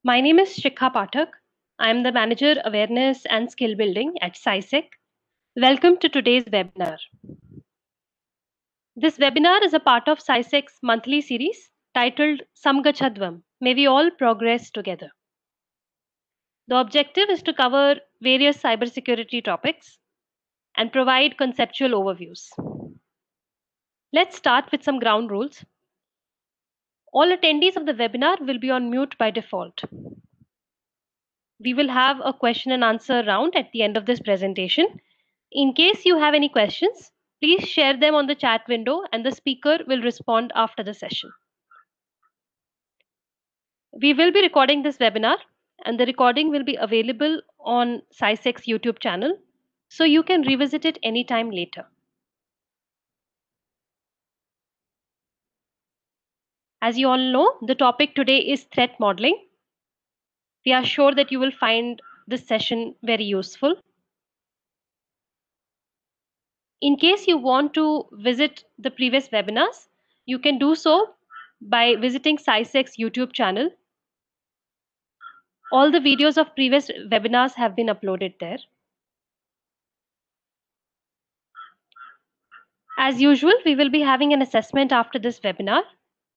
My name is Shikha Pathak. I am the Manager Awareness and Skill Building at SciSec. Welcome to today's webinar. This webinar is a part of SciSec's monthly series titled Samgachadvam, May We All Progress Together. The objective is to cover various cybersecurity topics and provide conceptual overviews. Let's start with some ground rules. All attendees of the webinar will be on mute by default. We will have a question and answer round at the end of this presentation. In case you have any questions, please share them on the chat window and the speaker will respond after the session. We will be recording this webinar and the recording will be available on SciSec's YouTube channel, so you can revisit it anytime later. As you all know, the topic today is threat modeling. We are sure that you will find this session very useful. In case you want to visit the previous webinars, you can do so by visiting SciSec's YouTube channel. All the videos of previous webinars have been uploaded there. As usual, we will be having an assessment after this webinar,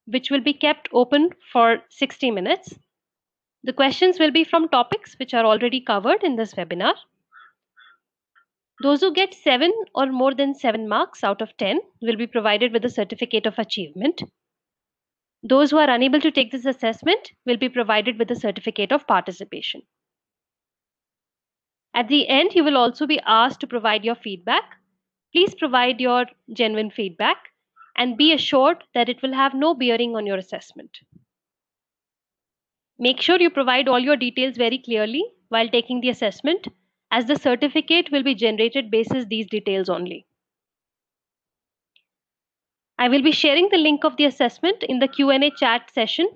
which will be kept open for 60 minutes. The questions will be from topics which are already covered in this webinar. Those who get 7 or more than 7 marks out of 10 will be provided with a certificate of achievement. Those who are unable to take this assessment will be provided with a certificate of participation. At the end, you will also be asked to provide your feedback. Please provide your genuine feedback and be assured that it will have no bearing on your assessment. Make sure you provide all your details very clearly while taking the assessment, as the certificate will be generated basis these details only. I will be sharing the link of the assessment in the Q&A chat session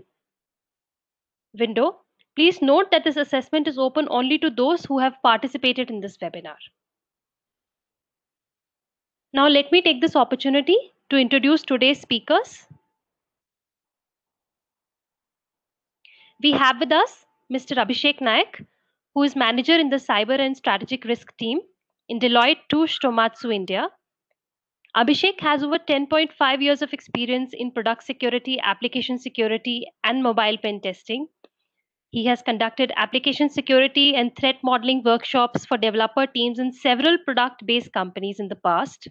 window. Please note that this assessment is open only to those who have participated in this webinar. Now let me take this opportunity to introduce today's speakers. We have with us Mr. Abhishek Naik, who is manager in the Cyber and Strategic Risk team in Deloitte Touche Tohmatsu, India. Abhishek has over 10.5 years of experience in product security, application security, and mobile pen testing. He has conducted application security and threat modeling workshops for developer teams in several product-based companies in the past.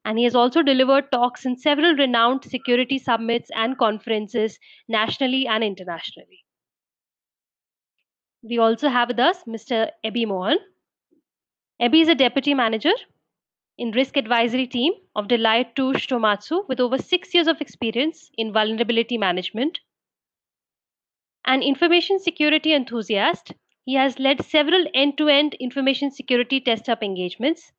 And he has also delivered talks in several renowned security summits and conferences nationally and internationally. We also have with us Mr. Ebi Mohan. Ebi is a deputy manager in risk advisory team of Deloitte Touche Tohmatsu with over 6 years of experience in vulnerability management. An information security enthusiast, he has led several end-to-end information security test-up engagements.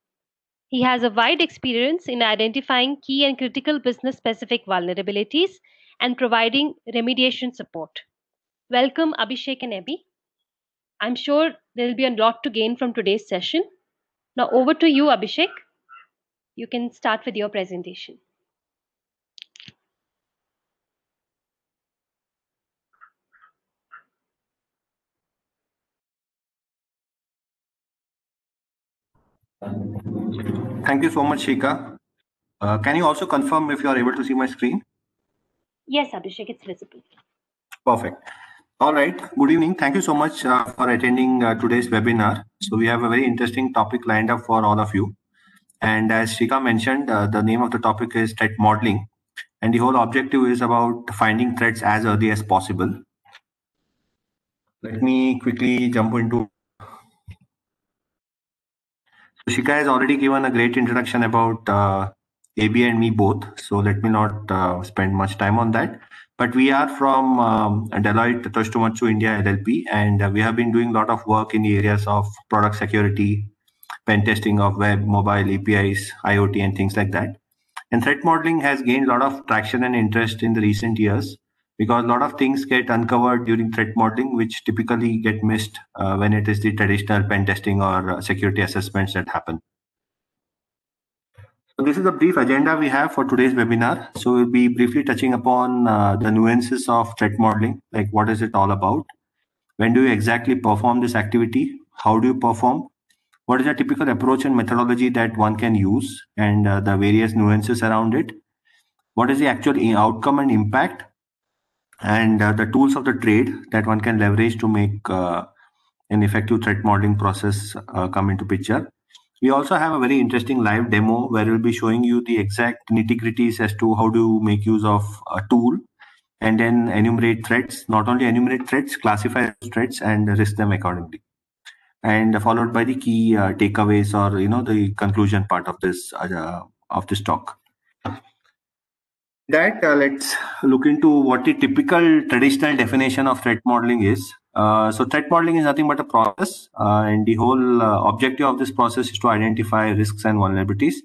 He has a wide experience in identifying key and critical business-specific vulnerabilities and providing remediation support. Welcome, Abhishek and Ebi. I'm sure there will be a lot to gain from today's session. Now over to you, Abhishek. You can start with your presentation. Thank you so much, Shikha. Can you also confirm if you are able to see my screen? Yes, Abhishek, it's visible. Perfect. All right. Good evening. Thank you so much for attending today's webinar. So we have a very interesting topic lined up for all of you. And as Shikha mentioned, the name of the topic is threat modeling. And the whole objective is about finding threats as early as possible. Let me quickly jump into. So Shikha has already given a great introduction about AB and me both. So let me not spend much time on that. But we are from Deloitte Touche Tohmatsu India LLP, and we have been doing a lot of work in the areas of product security, pen testing of web, mobile APIs, IoT, and things like that. And threat modeling has gained a lot of traction and interest in the recent years because a lot of things get uncovered during threat modeling, which typically get missed when it is the traditional pen testing or security assessments that happen. So this is a brief agenda we have for today's webinar. So we'll be briefly touching upon the nuances of threat modeling, like what is it all about, When do you exactly perform this activity? How do you perform? What is the typical approach and methodology that one can use, and the various nuances around it? What is the actual outcome and impact, and the tools of the trade that one can leverage to make an effective threat modeling process come into picture. We also have a very interesting live demo where we'll be showing you the exact nitty-gritties as to how to make use of a tool and then enumerate threats. Not only enumerate threats, classify threats and risk them accordingly. And followed by the key takeaways, or the conclusion part of this talk. That let's look into what the typical traditional definition of threat modeling is. So threat modeling is nothing but a process, and the whole objective of this process is to identify risks and vulnerabilities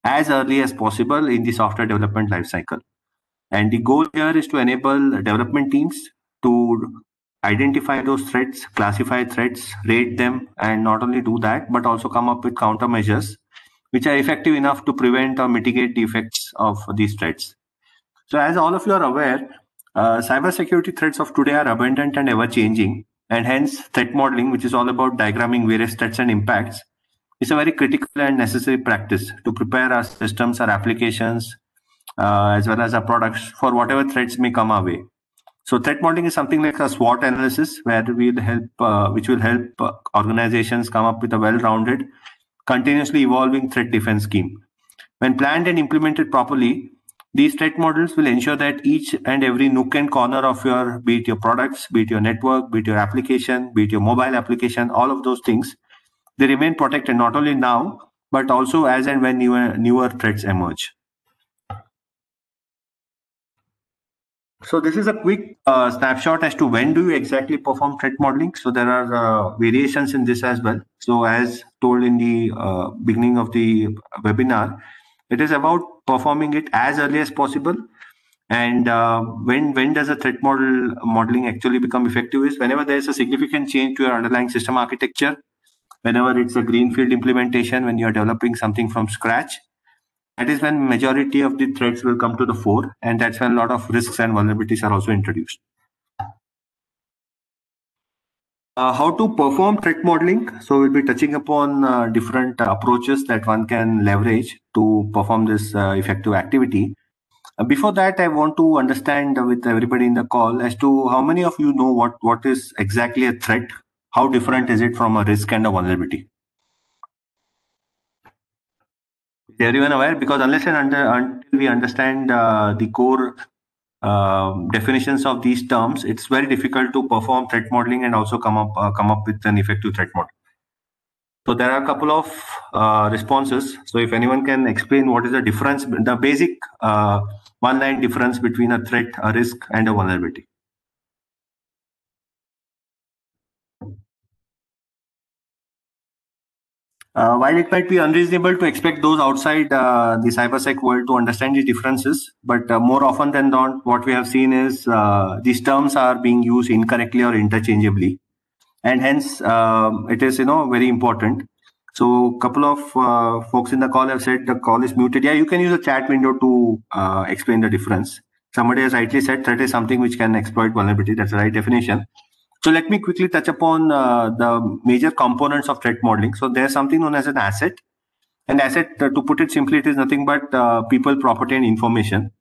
as early as possible in the software development lifecycle. And the goal here is to enable development teams to identify those threats, classify threats, rate them, and not only do that, but also come up with countermeasures which are effective enough to prevent or mitigate the effects of these threats. So as all of you are aware, cybersecurity threats of today are abundant and ever-changing, and hence threat modeling, which is all about diagramming various threats and impacts, is a very critical and necessary practice to prepare our systems, our applications, as well as our products for whatever threats may come our way. So threat modeling is something like a SWOT analysis, where which will help organizations come up with a well-rounded, continuously evolving threat defense scheme. When planned and implemented properly, these threat models will ensure that each and every nook and corner of be it your products, be it your network, be it your application, be it your mobile application, all of those things, they remain protected not only now, but also as and when newer threats emerge. So this is a quick snapshot as to when do you exactly perform threat modeling. So there are variations in this as well. So as told in the beginning of the webinar, it is about performing it as early as possible. And when does a threat modeling actually become effective is whenever there is a significant change to your underlying system architecture, whenever it's a greenfield implementation, when you're developing something from scratch. That is when majority of the threats will come to the fore, and that's when a lot of risks and vulnerabilities are also introduced. How to perform threat modeling? So we'll be touching upon different approaches that one can leverage to perform this effective activity. Before that, I want to understand with everybody in the call as to how many of you know what is exactly a threat? How different is it from a risk and a vulnerability? Is everyone aware? Because unless and until we understand the core definitions of these terms, it's very difficult to perform threat modeling and also come up with an effective threat model. So there are a couple of responses. So if anyone can explain what is the difference, the basic one-line difference between a threat, a risk, and a vulnerability. While it might be unreasonable to expect those outside the cybersec world to understand the differences, but more often than not, what we have seen is these terms are being used incorrectly or interchangeably, and hence it is very important. So a couple of folks in the call have said the call is muted. Yeah, you can use a chat window to explain the difference. Somebody has rightly said threat is something which can exploit vulnerability. That's the right definition. So let me quickly touch upon the major components of threat modeling. So there's something known as an asset. An asset, to put it simply, it is nothing but people, property, and information.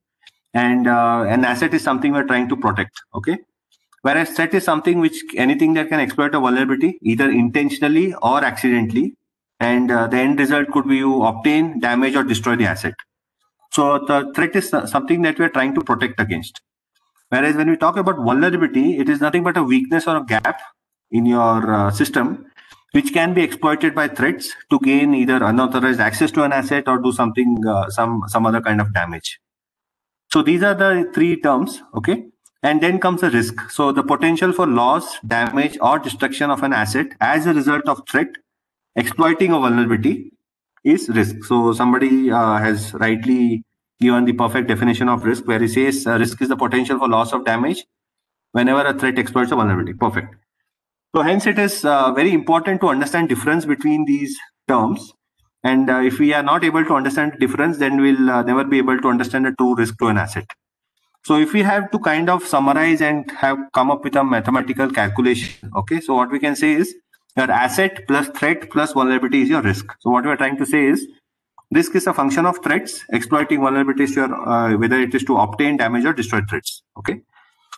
And an asset is something we're trying to protect. Okay. Whereas threat is something anything that can exploit a vulnerability, either intentionally or accidentally. And the end result could be you obtain, damage, or destroy the asset. So the threat is something that we're trying to protect against. Whereas when we talk about vulnerability, it is nothing but a weakness or a gap in your system, which can be exploited by threats to gain either unauthorized access to an asset or do something, some other kind of damage. So these are the three terms, okay? And then comes the risk. So the potential for loss, damage, or destruction of an asset as a result of threat exploiting a vulnerability is risk. So somebody has rightly given the perfect definition of risk, where he says risk is the potential for loss of damage whenever a threat exploits a vulnerability. Perfect. So hence it is very important to understand difference between these terms. And if we are not able to understand the difference, then we'll never be able to understand the true risk to an asset. So if we have to kind of summarize and have come up with a mathematical calculation, okay, so what we can say is your asset plus threat plus vulnerability is your risk. So what we are trying to say is risk is a function of threats, exploiting vulnerabilities to your, whether it is to obtain, damage, or destroy threats. Okay.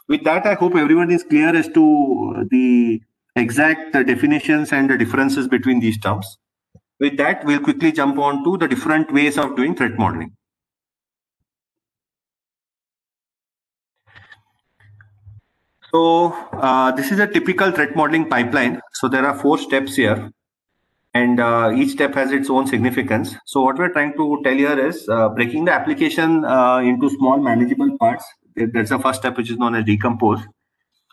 With that, I hope everyone is clear as to the exact definitions and the differences between these terms. With that, we'll quickly jump on to the different ways of doing threat modeling. So this is a typical threat modeling pipeline. So there are 4 steps here, and each step has its own significance. So what we're trying to tell here is breaking the application into small manageable parts. That's the first step, which is known as decompose.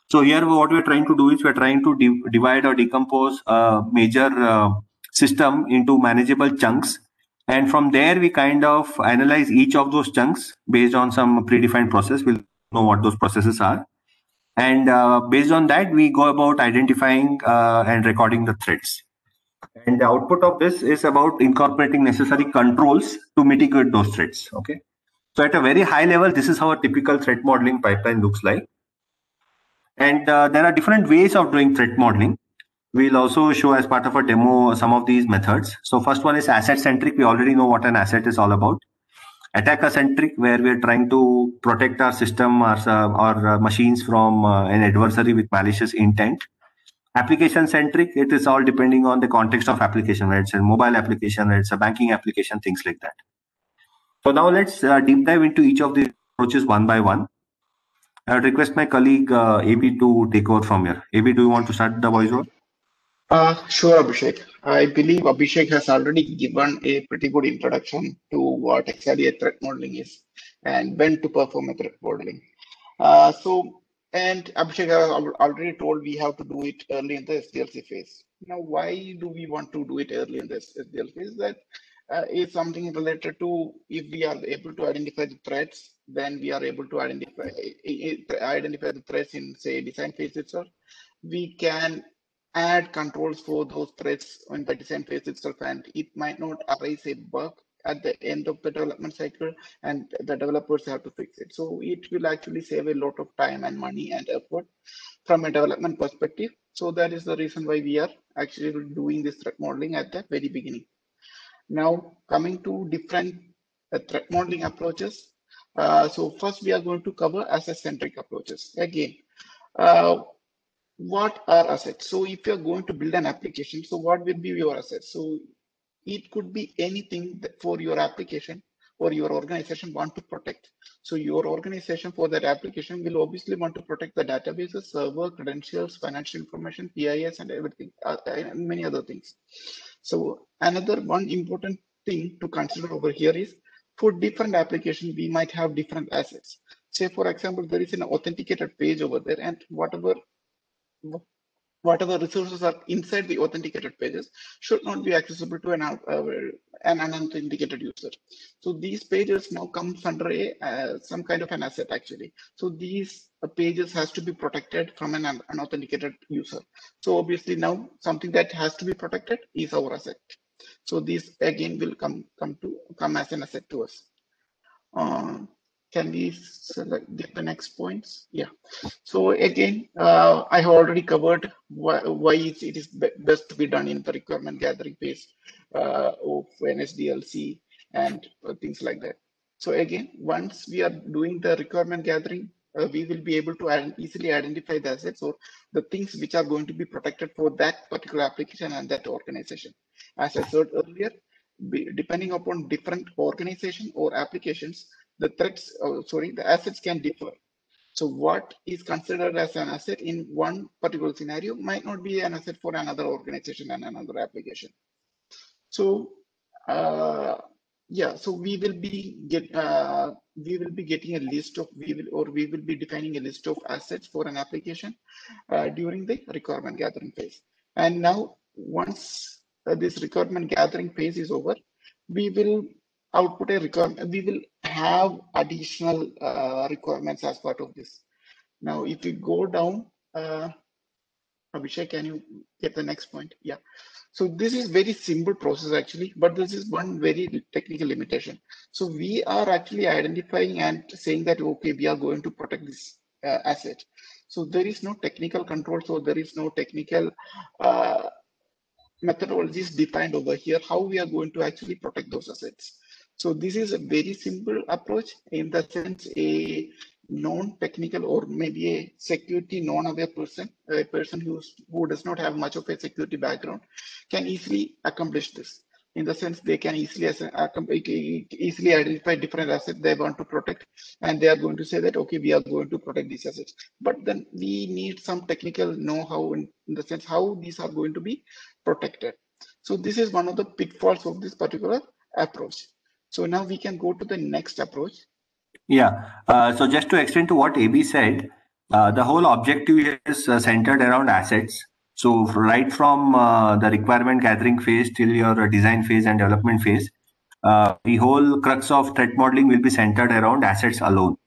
So here what we're trying to do is we're trying to divide or decompose a major system into manageable chunks. And from there, we kind of analyze each of those chunks based on some predefined process. We'll know what those processes are. And based on that, we go about identifying and recording the threats. And the output of this is about incorporating necessary controls to mitigate those threats. Okay. So at a very high level, this is how a typical threat modeling pipeline looks like. And there are different ways of doing threat modeling. We'll also show as part of a demo some of these methods. So first one is asset centric. We already know what an asset is all about. Attacker centric, where we're trying to protect our system or machines from an adversary with malicious intent. Application centric, it is all depending on the context of application, whether it's a mobile application, whether it's a banking application, things like that. So now let's deep dive into each of these approaches one by one. I would request my colleague AB to take over from here. AB, do you want to start the voiceover? Sure, Abhishek. I believe Abhishek has already given a pretty good introduction to what exactly a threat modeling is and when to perform a threat modeling. And Abhishek has already told we have to do it early in the SDLC phase. Now, why do we want to do it early in the SDLC phase? That is something related to if we are able to identify the threats, then we are able to identify the threats in, say, design phase itself. We can add controls for those threads in the design phase itself, and it might not arise a bug at the end of the development cycle and the developers have to fix it. So it will actually save a lot of time and money and effort from a development perspective. So that is the reason why we are actually doing this threat modeling at the very beginning. Now, coming to different threat modeling approaches. So first we are going to cover asset-centric approaches. Again, what are assets? So if you're going to build an application, so what will be your assets? So it could be anything that for your application or your organization want to protect. So your organization for that application will obviously want to protect the databases, server, credentials, financial information, PIS, and everything, and many other things. So another one important thing to consider over here is for different applications, we might have different assets. Say, for example, there is an authenticated page over there, and whatever resources are inside the authenticated pages should not be accessible to an unauthenticated user. So these pages now comes under some kind of an asset actually. So these pages has to be protected from an unauthenticated user. So obviously now something that has to be protected is our asset. So this again will come as an asset to us. Can we get the next points? Yeah. So again, I have already covered why it is best to be done in the requirement gathering phase of an SDLC and things like that. So again, once we are doing the requirement gathering, we will be able to easily identify the assets or the things which are going to be protected for that particular application and that organization. As I said earlier, depending upon different organization or applications, the the assets can differ. So what is considered as an asset in one particular scenario might not be an asset for another organization and another application. So yeah, so we will be getting a list of we will be defining a list of assets for an application during the requirement gathering phase. And now once this requirement gathering phase is over, we will output a requirement. We will have additional requirements as part of this. Now, if we go down, Abhishek, can you get the next point? Yeah. So this is very simple process actually, but this is one very technical limitation. So we are actually identifying and saying that, okay, we are going to protect this asset. So there is no technical control. So there is no technical methodologies defined over here, how we are going to actually protect those assets. So this is a very simple approach in the sense a non-technical or maybe a security non-aware person, a person who does not have much of a security background can easily accomplish this. In the sense they can easily identify different assets they want to protect, and they are going to say that, okay, we are going to protect these assets. But then we need some technical know-how in the sense how these are going to be protected. So this is one of the pitfalls of this particular approach. So now we can go to the next approach. Yeah. So just to extend to what AB said, the whole objective here is centered around assets. So right from the requirement gathering phase till your design phase and development phase, the whole crux of threat modeling will be centered around assets alone.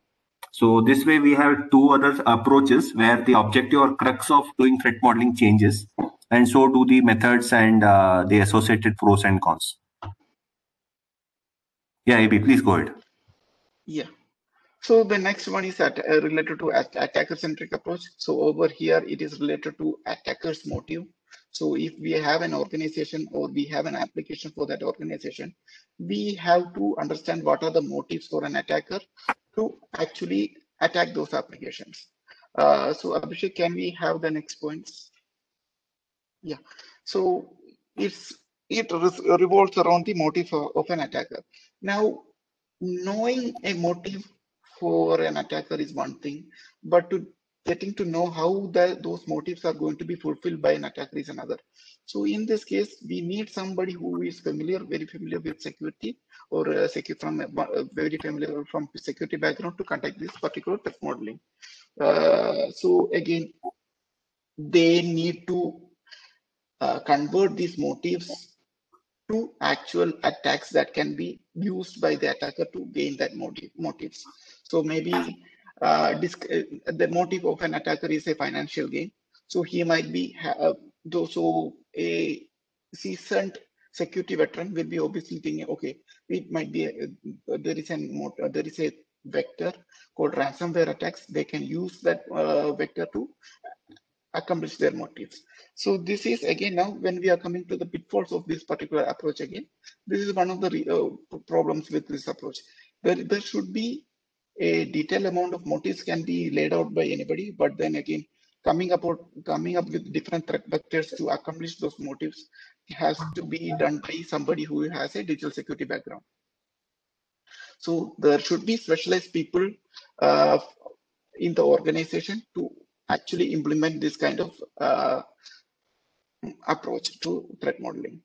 So this way we have two other approaches where the objective or crux of doing threat modeling changes, and so do the methods and the associated pros and cons. Yeah, AB, please go ahead. Yeah. So the next one is related to attacker-centric approach. So over here, it is related to attacker's motive. So if we have an organization or we have an application for that organization, we have to understand what are the motives for an attacker to actually attack those applications. So Abhishek, can we have the next points? Yeah. So it revolves around the motive of an attacker. Now, knowing a motive for an attacker is one thing, but getting to know how those motives are going to be fulfilled by an attacker is another. So in this case, we need somebody who is very familiar with security, or very familiar from security background to conduct this particular threat modeling. So again, they need to convert these motives to actual attacks that can be used by the attacker to gain that motives. So maybe the motive of an attacker is a financial gain. So he might be so a seasoned security veteran will be obviously thinking, okay, it might be there is a vector called ransomware attacks. They can use that vector to accomplish their motives. So this is again, now when we are coming to the pitfalls of this particular approach, again, this is one of the problems with this approach. There should be a detailed amount of motives can be laid out by anybody, but then again, coming up with different threat vectors to accomplish those motives has to be done by somebody who has a digital security background. So there should be specialized people in the organization to actually implement this kind of approach to threat modeling.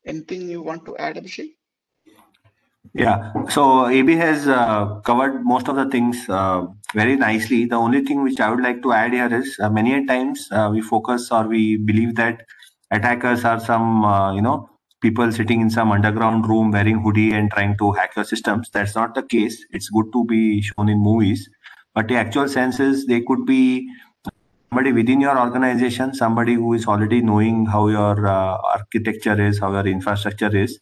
Anything you want to add, Abhishek? Yeah, so AB has covered most of the things very nicely. The only thing which I would like to add here is many a times we focus or we believe that attackers are some people sitting in some underground room wearing hoodie and trying to hack your systems. That's not the case. It's good to be shown in movies, but the actual sense is they could be somebody within your organization, somebody who is already knowing how your architecture is, how your infrastructure is,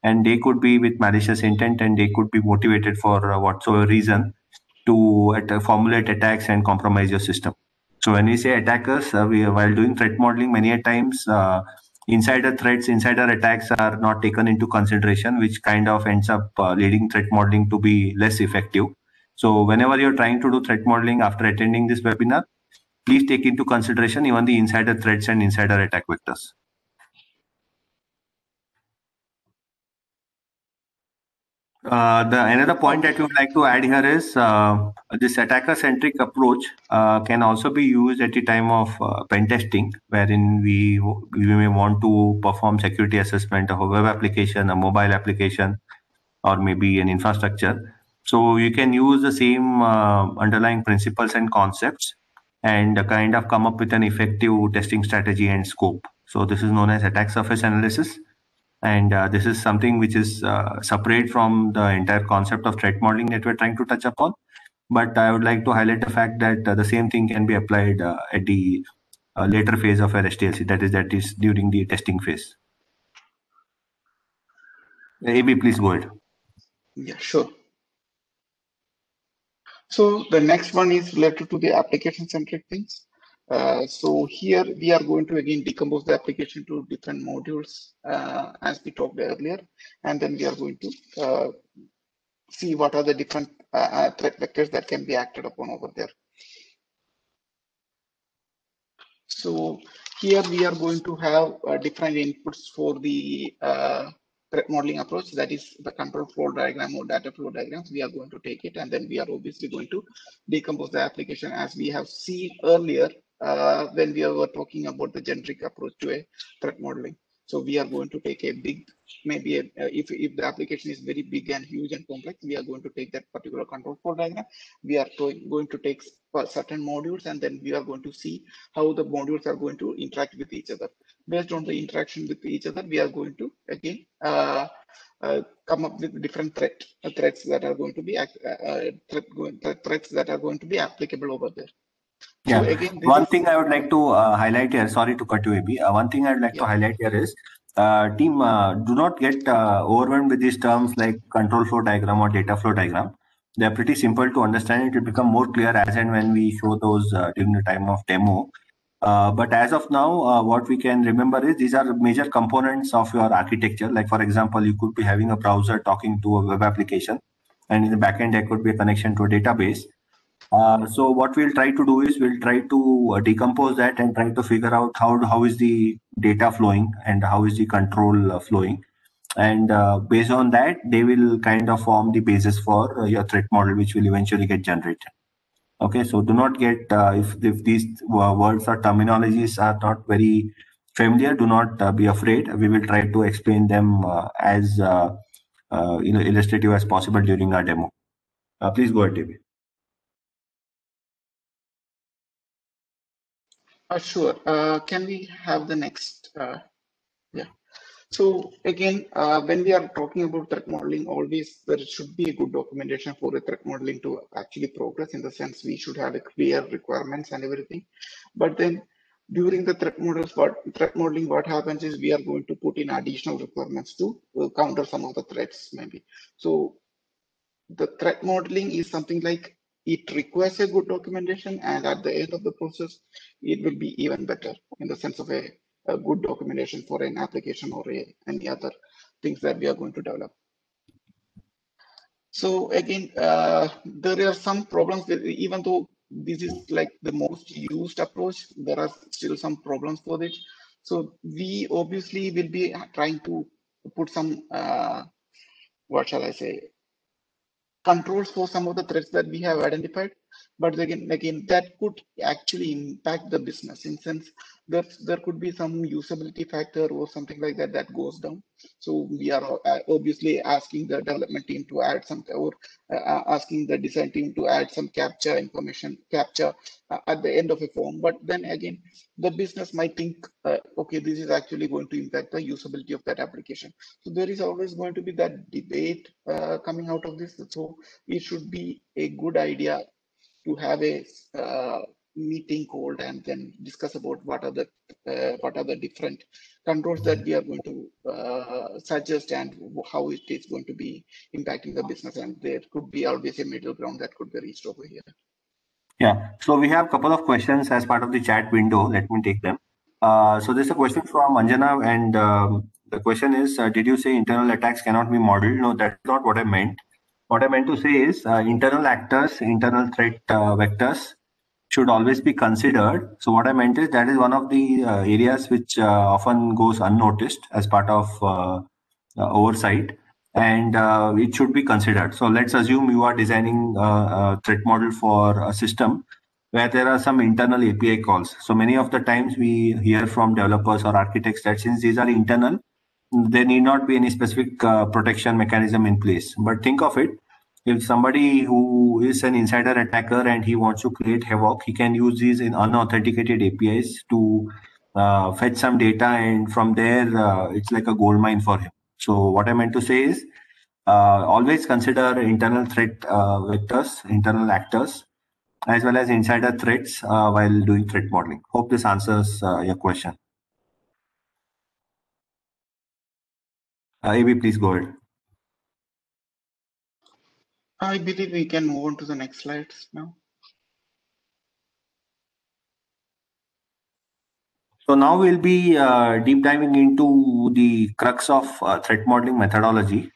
and they could be with malicious intent and they could be motivated for whatsoever reason to formulate attacks and compromise your system. So when we say attackers, while doing threat modeling, many a times insider threats, insider attacks are not taken into consideration, which kind of ends up leading threat modeling to be less effective. So whenever you're trying to do threat modeling after attending this webinar, please take into consideration even the insider threats and insider attack vectors. Another point that we would like to add here is this attacker-centric approach can also be used at the time of pen testing, wherein we may want to perform security assessment of a web application, a mobile application, or maybe an infrastructure. So you can use the same underlying principles and concepts and kind of come up with an effective testing strategy and scope. So this is known as attack surface analysis. And this is something which is separate from the entire concept of threat modeling that we're trying to touch upon. But I would like to highlight the fact that the same thing can be applied at the later phase of our SDLC, that is during the testing phase. AB, please go ahead. Yeah, sure. So the next one is related to the application-centric things. So here we are going to again decompose the application to different modules as we talked earlier, and then we are going to see what are the different threat vectors that can be acted upon over there. So here we are going to have different inputs for the threat modeling approach, that is the control flow diagram or data flow diagrams. We are going to take it, and then we are obviously going to decompose the application as we have seen earlier when we were talking about the generic approach to a threat modeling. So we are going to take a big, maybe if the application is very big and huge and complex, we are going to take that particular control flow diagram. We are going to take certain modules, and then we are going to see how the modules are going to interact with each other. Based on the interaction with each other, we are going to again come up with different threats that are going to be threats that are going to be applicable over there. Yeah. So again, one thing I would like to highlight here, sorry to cut you, AB. One thing I would like to highlight here is, team, do not get overwhelmed with these terms like control flow diagram or data flow diagram. They are pretty simple to understand. It will become more clear as and when we show those during the time of demo. But as of now, what we can remember is these are major components of your architecture. Like for example, you could be having a browser talking to a web application, and in the backend there could be a connection to a database. So what we'll try to do is we'll try to decompose that and try to figure out how is the data flowing and how is the control flowing. And based on that, they will kind of form the basis for your threat model, which will eventually get generated. Okay, so do not get, if these words or terminologies are not very familiar, do not be afraid. We will try to explain them as illustrative as possible during our demo. Please go ahead, David. Sure. Can we have the next? Yeah. So again, when we are talking about threat modeling, always there should be a good documentation for a threat modeling to actually progress. In the sense, we should have a clear requirements and everything. But then during the threat modeling, what happens is we are going to put in additional requirements to counter some of the threats, maybe. So the threat modeling is something like it requires a good documentation, and at the end of the process, it will be even better in the sense of a good documentation for an application or any other things that we are going to develop. So again, there are some problems that even though this is like the most used approach, there are still some problems for it. So we obviously will be trying to put some, what shall I say, controls for some of the threats that we have identified, but again that could actually impact the business in sense that there could be some usability factor or something like that that goes down. So we are obviously asking the development team to add some, or asking the design team to add some capture at the end of a form. But then again, the business might think, okay, this is actually going to impact the usability of that application. So there is always going to be that debate coming out of this. So it should be a good idea to have a meeting called and then discuss about what are the different controls that we are going to suggest and how it is going to be impacting the business. And there could be always a middle ground that could be reached over here. Yeah, so we have a couple of questions as part of the chat window. Let me take them. So there's a question from Anjana, and the question is, did you say internal attacks cannot be modeled? No, that's not what I meant. What I meant to say is internal actors, internal threat vectors should always be considered. So what I meant is that is one of the areas which often goes unnoticed as part of oversight, and it should be considered. So let's assume you are designing a threat model for a system where there are some internal API calls. So many of the times we hear from developers or architects that since these are internal, there need not be any specific protection mechanism in place. But think of it, if somebody who is an insider attacker and he wants to create havoc, he can use these in unauthenticated APIs to fetch some data, and from there it's like a gold mine for him. So what I meant to say is always consider internal threat vectors, internal actors, as well as insider threats while doing threat modeling. Hope this answers your question. AB, please go ahead. I believe we can move on to the next slides now. So now we'll be deep diving into the crux of threat modeling methodology.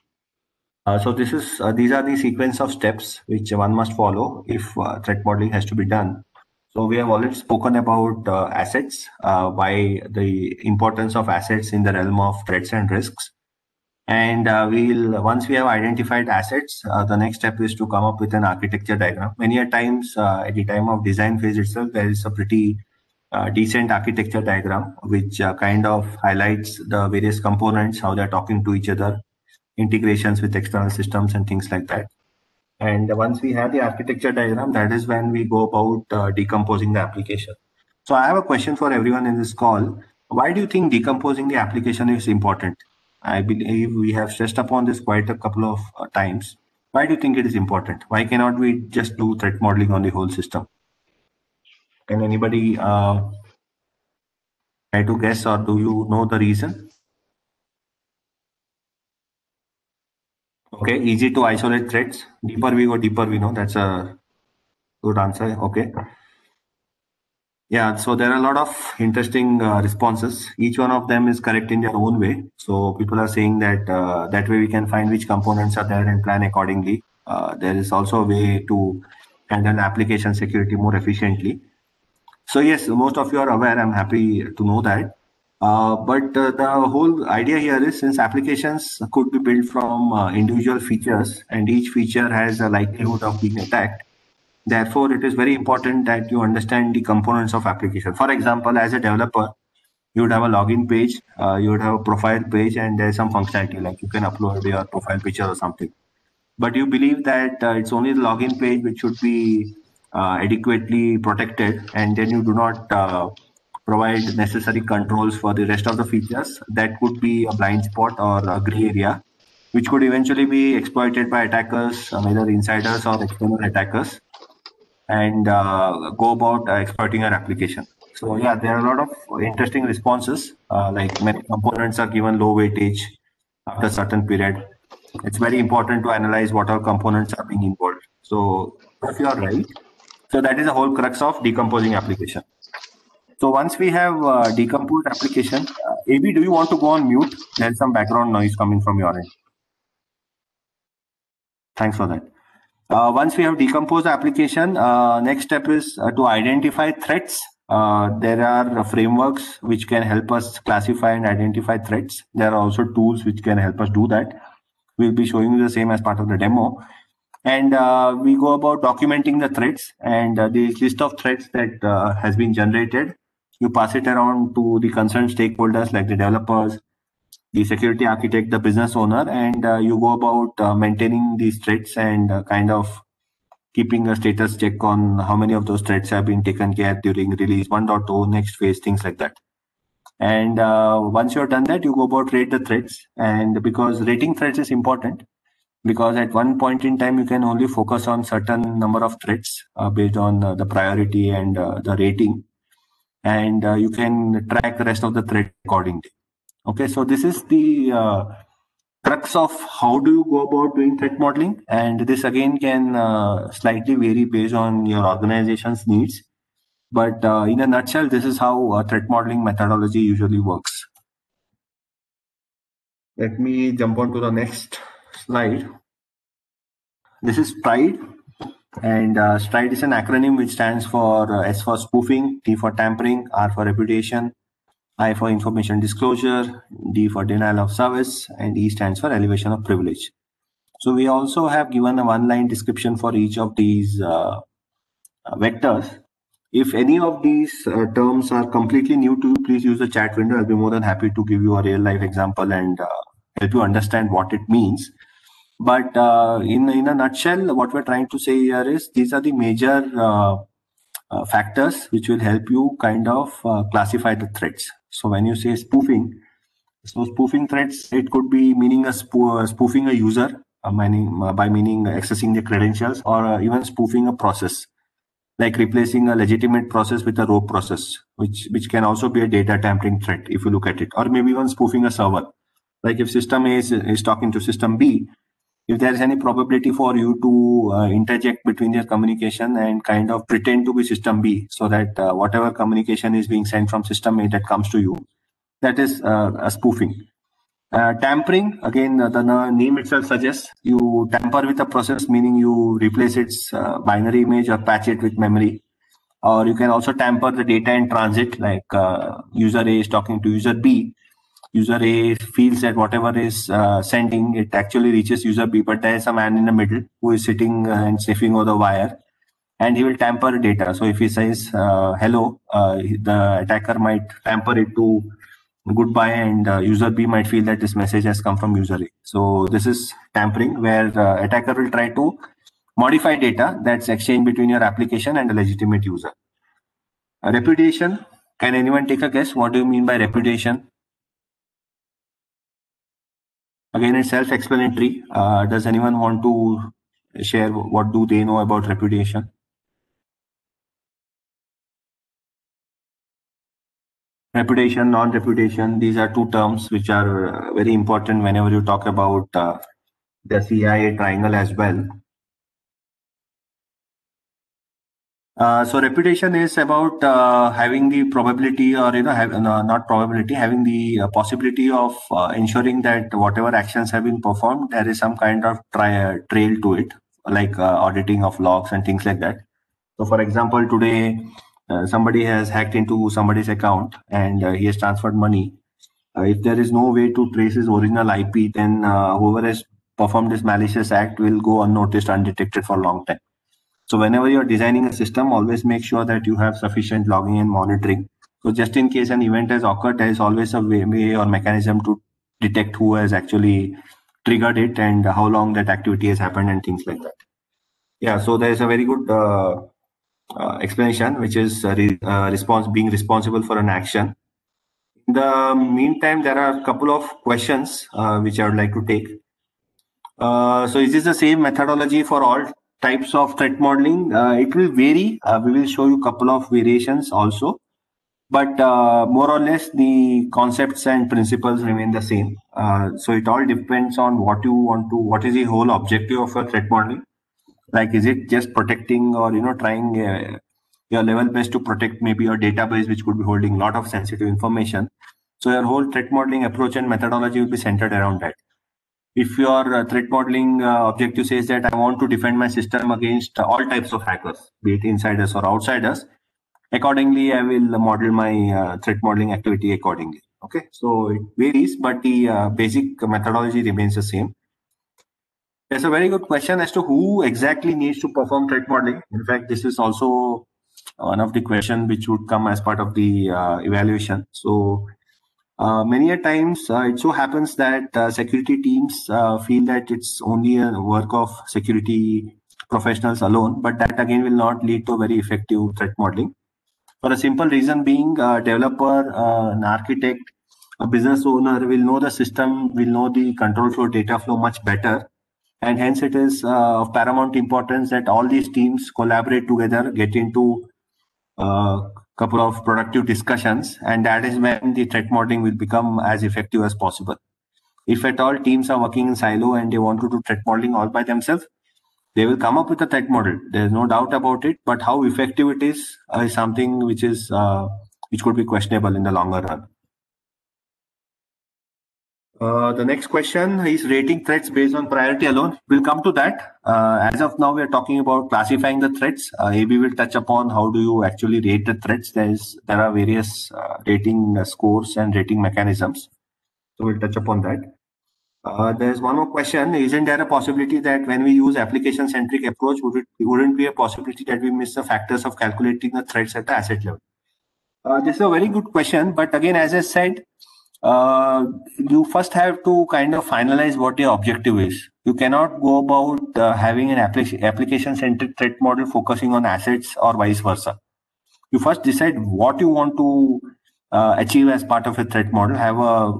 So these are the sequence of steps which one must follow if threat modeling has to be done. So we have already spoken about assets, why the importance of assets in the realm of threats and risks. And once we have identified assets, the next step is to come up with an architecture diagram. Many a times at the time of design phase itself, there is a pretty decent architecture diagram which kind of highlights the various components, how they're talking to each other, integrations with external systems and things like that. And once we have the architecture diagram, that is when we go about decomposing the application. So I have a question for everyone in this call. Why do you think decomposing the application is important? I believe we have stressed upon this quite a couple of times. Why do you think it is important? Why cannot we just do threat modeling on the whole system? Can anybody try to guess, or do you know the reason? Okay, easy to isolate threats. Deeper we go, deeper we know. That's a good answer. Okay. Yeah, so there are a lot of interesting responses. Each one of them is correct in their own way. So people are saying that that way we can find which components are there and plan accordingly. There is also a way to handle application security more efficiently. So yes, most of you are aware. I'm happy to know that. But the whole idea here is, since applications could be built from individual features and each feature has a likelihood of being attacked, therefore, it is very important that you understand the components of application. For example, as a developer, you would have a login page, you would have a profile page, and there's some functionality like you can upload your profile picture or something. But you believe that it's only the login page which should be adequately protected, and then you do not provide necessary controls for the rest of the features. That could be a blind spot or a gray area, which could eventually be exploited by attackers, either insiders or external attackers, and go about exploiting your application. So yeah, there are a lot of interesting responses. Like many components are given low weightage after a certain period. It's very important to analyze what all components are being involved. So if you are right, so that is the whole crux of decomposing application. So once we have decomposed application, AB, do you want to go on mute? There's some background noise coming from your end. Thanks for that. Once we have decomposed the application, next step is to identify threats. There are frameworks which can help us classify and identify threats. There are also tools which can help us do that. We'll be showing you the same as part of the demo. And we go about documenting the threats, and the list of threats that has been generated. You pass it around to the concerned stakeholders like the developers, the security architect, the business owner, and you go about maintaining these threats and kind of keeping a status check on how many of those threats have been taken care during release 1.0, next phase, things like that. And once you're done that, you go about rate the threats. And because rating threats is important, because at one point in time, you can only focus on certain number of threats based on the priority and the rating. And you can track the rest of the threat accordingly. Okay, so this is the crux of how do you go about doing threat modeling, and this again can slightly vary based on your organization's needs, but in a nutshell, this is how threat modeling methodology usually works. Let me jump on to the next slide. This is STRIDE, and STRIDE is an acronym which stands for S for spoofing, T for tampering, R for reputation, I for information disclosure, D for denial of service, and E stands for elevation of privilege. So we also have given a one-line description for each of these vectors. If any of these terms are completely new to you, please use the chat window. I'll be more than happy to give you a real-life example and help you understand what it means. But in a nutshell, what we're trying to say here is these are the major factors which will help you kind of classify the threats. So when you say spoofing, so spoofing threats, it could be meaning spoofing a user, by meaning accessing the credentials, or even spoofing a process. like replacing a legitimate process with a rogue process, which can also be a data tampering threat if you look at it, or maybe even spoofing a server. Like if system A is talking to system B, if there is any probability for you to interject between their communication and kind of pretend to be system B, so that whatever communication is being sent from system A that comes to you, that is a spoofing. Tampering, again, the name itself suggests you tamper with a process, meaning you replace its binary image or patch it with memory. Or you can also tamper the data in transit, like user A is talking to user B. User A feels that whatever is sending, it actually reaches user B, but there is a man in the middle who is sitting and sniffing over the wire, and he will tamper data. So if he says hello, the attacker might tamper it to goodbye, and user B might feel that this message has come from user A. So this is tampering, where attacker will try to modify data that's exchanged between your application and a legitimate user. Repudiation. Can anyone take a guess? What do you mean by repudiation? Again, it's self-explanatory. Does anyone want to share what do they know about repudiation? Repudiation, non-repudiation, these are two terms which are very important whenever you talk about the CIA triangle as well. So reputation is about having the probability, or not probability, having the possibility of ensuring that whatever actions have been performed, there is some kind of trail to it, like auditing of logs and things like that. So, for example, today somebody has hacked into somebody's account and he has transferred money. If there is no way to trace his original IP, then whoever has performed this malicious act will go unnoticed, undetected for a long time. So whenever you're designing a system, always make sure that you have sufficient logging and monitoring. So just in case an event has occurred, there is always a way or mechanism to detect who has actually triggered it and how long that activity has happened and things like that. Yeah, so there is a very good explanation, which is being responsible for an action. In the meantime, there are a couple of questions which I would like to take. So is this the same methodology for all types of threat modeling? It will vary. We will show you a couple of variations also, but more or less the concepts and principles remain the same. So it all depends on what you want to, what is the whole objective of a threat modeling. Like, is it just protecting, or trying your level best to protect maybe your database, which could be holding a lot of sensitive information? So your whole threat modeling approach and methodology will be centered around that. If your threat modeling objective says that I want to defend my system against all types of hackers, be it insiders or outsiders, accordingly, I will model my threat modeling activity accordingly. Okay, so it varies, but the basic methodology remains the same. There's a very good question as to who exactly needs to perform threat modeling. In fact, this is also one of the questions which would come as part of the evaluation. So many a times it so happens that security teams feel that it's only a work of security professionals alone, but that again will not lead to very effective threat modeling. For a simple reason being, a developer, an architect, a business owner will know the system, will know the control flow, data flow much better. And hence it is of paramount importance that all these teams collaborate together, get into a couple of productive discussions, and that is when the threat modeling will become as effective as possible. If at all teams are working in silo and they want to do threat modeling all by themselves, they will come up with a threat model. There is no doubt about it, but how effective it is something which could be questionable in the longer run. The next question is rating threats based on priority alone. We'll come to that. As of now, we are talking about classifying the threats. AB will touch upon how do you actually rate the threats. There are various rating scores and rating mechanisms. So we'll touch upon that. There's one more question. Isn't there a possibility that when we use application-centric approach, wouldn't be a possibility that we miss the factors of calculating the threats at the asset level? This is a very good question. But again, as I said, you first have to kind of finalize what your objective is. You cannot go about having an application-centric threat model focusing on assets or vice versa. You first decide what you want to achieve as part of a threat model. Have a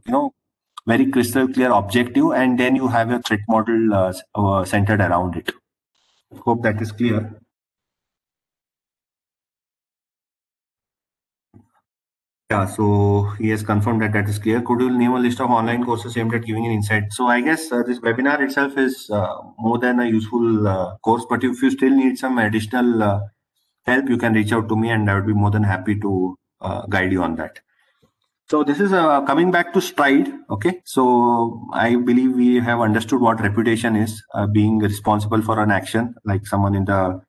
very crystal clear objective, and then you have a threat model centered around it. Hope that is clear. Yeah, so he has confirmed that that is clear. Could you name a list of online courses aimed at giving an insight? So I guess this webinar itself is more than a useful course, but if you still need some additional help, you can reach out to me and I would be more than happy to guide you on that. So this is coming back to Stride. Okay, so I believe we have understood what reputation is, being responsible for an action, like someone in the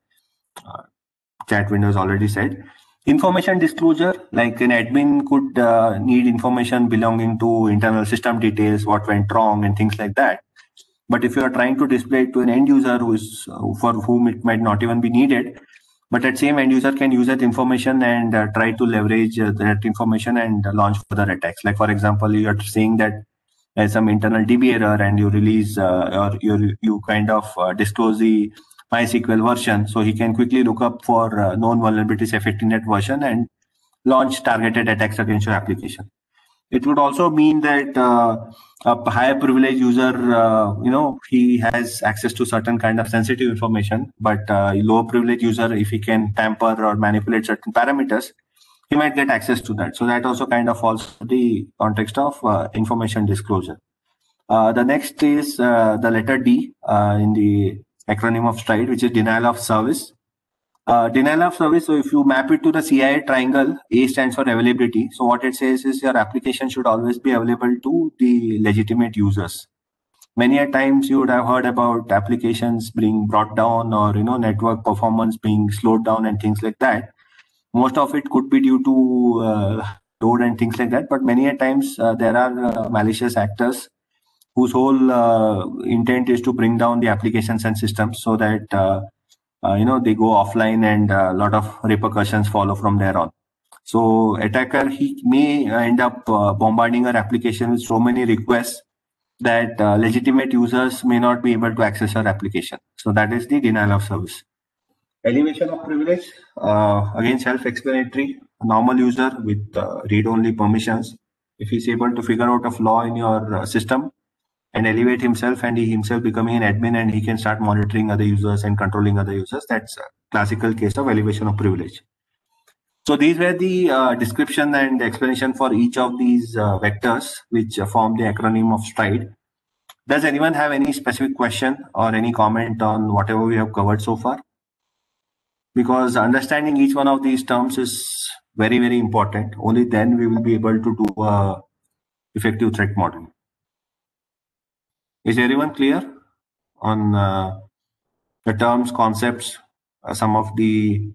chat window has already said. Information disclosure, like an admin could need information belonging to internal system details, what went wrong, and things like that. But if you are trying to display it to an end user who is for whom it might not even be needed, but that same end user can use that information and try to leverage that information and launch further attacks. Like for example, you are saying that there's some internal DB error and you release or you kind of disclose the MySQL version, so he can quickly look up for known vulnerabilities affecting that version and launch targeted attacks against your application. It would also mean that a higher privilege user, he has access to certain kind of sensitive information, but lower privilege user, if he can tamper or manipulate certain parameters, he might get access to that. So that also kind of falls in the context of information disclosure. The next is the letter D in the acronym of STRIDE, which is denial of service. Denial of service, so if you map it to the CI triangle, A stands for availability. So what it says is your application should always be available to the legitimate users. Many a times you would have heard about applications being brought down or network performance being slowed down and things like that. Most of it could be due to load and things like that, but many a times there are malicious actors whose whole intent is to bring down the applications and systems so that they go offline and a lot of repercussions follow from there on. So attacker, he may end up bombarding our application with so many requests that legitimate users may not be able to access our application. So that is the denial of service. Elevation of privilege, again self-explanatory. A normal user with read-only permissions, if he's able to figure out a flaw in your system and elevate himself and he himself becoming an admin and he can start monitoring other users and controlling other users, that's a classical case of elevation of privilege. So these were the description and explanation for each of these vectors which form the acronym of STRIDE. Does anyone have any specific question or any comment on whatever we have covered so far? Because understanding each one of these terms is very, very important. Only then we will be able to do effective threat modeling. Is everyone clear on the terms, concepts, some of the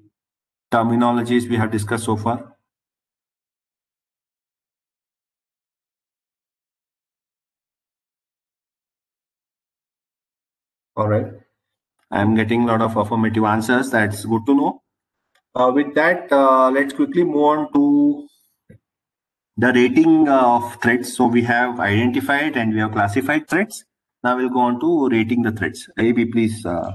terminologies we have discussed so far? All right. I'm getting a lot of affirmative answers. That's good to know. With that, let's quickly move on to the rating of threats. So we have identified and we have classified threats. Now we'll go on to rating the threats. AB, please. Yeah,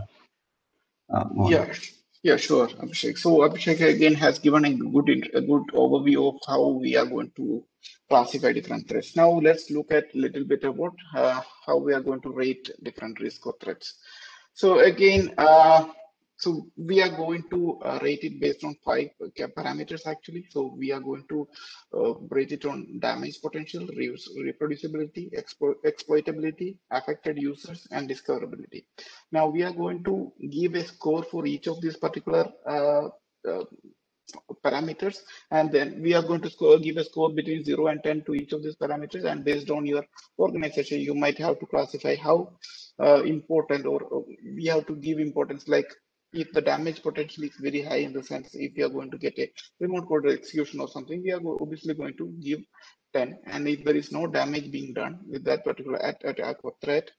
sure, Abhishek. So Abhishek again has given a good overview of how we are going to classify different threats. Now let's look at a little bit about how we are going to rate different risk or threats. So again, so we are going to rate it based on 5 parameters actually. So we are going to rate it on damage potential, reproducibility, exploitability, affected users, and discoverability. Now we are going to give a score for each of these particular parameters, and then we are going to give a score between 0 and 10 to each of these parameters, and based on your organization you might have to classify how important, or we have to give importance, like if the damage potential is very high, in the sense if you are going to get a remote code execution or something, we are obviously going to give 10, and if there is no damage being done with that particular attack or threat,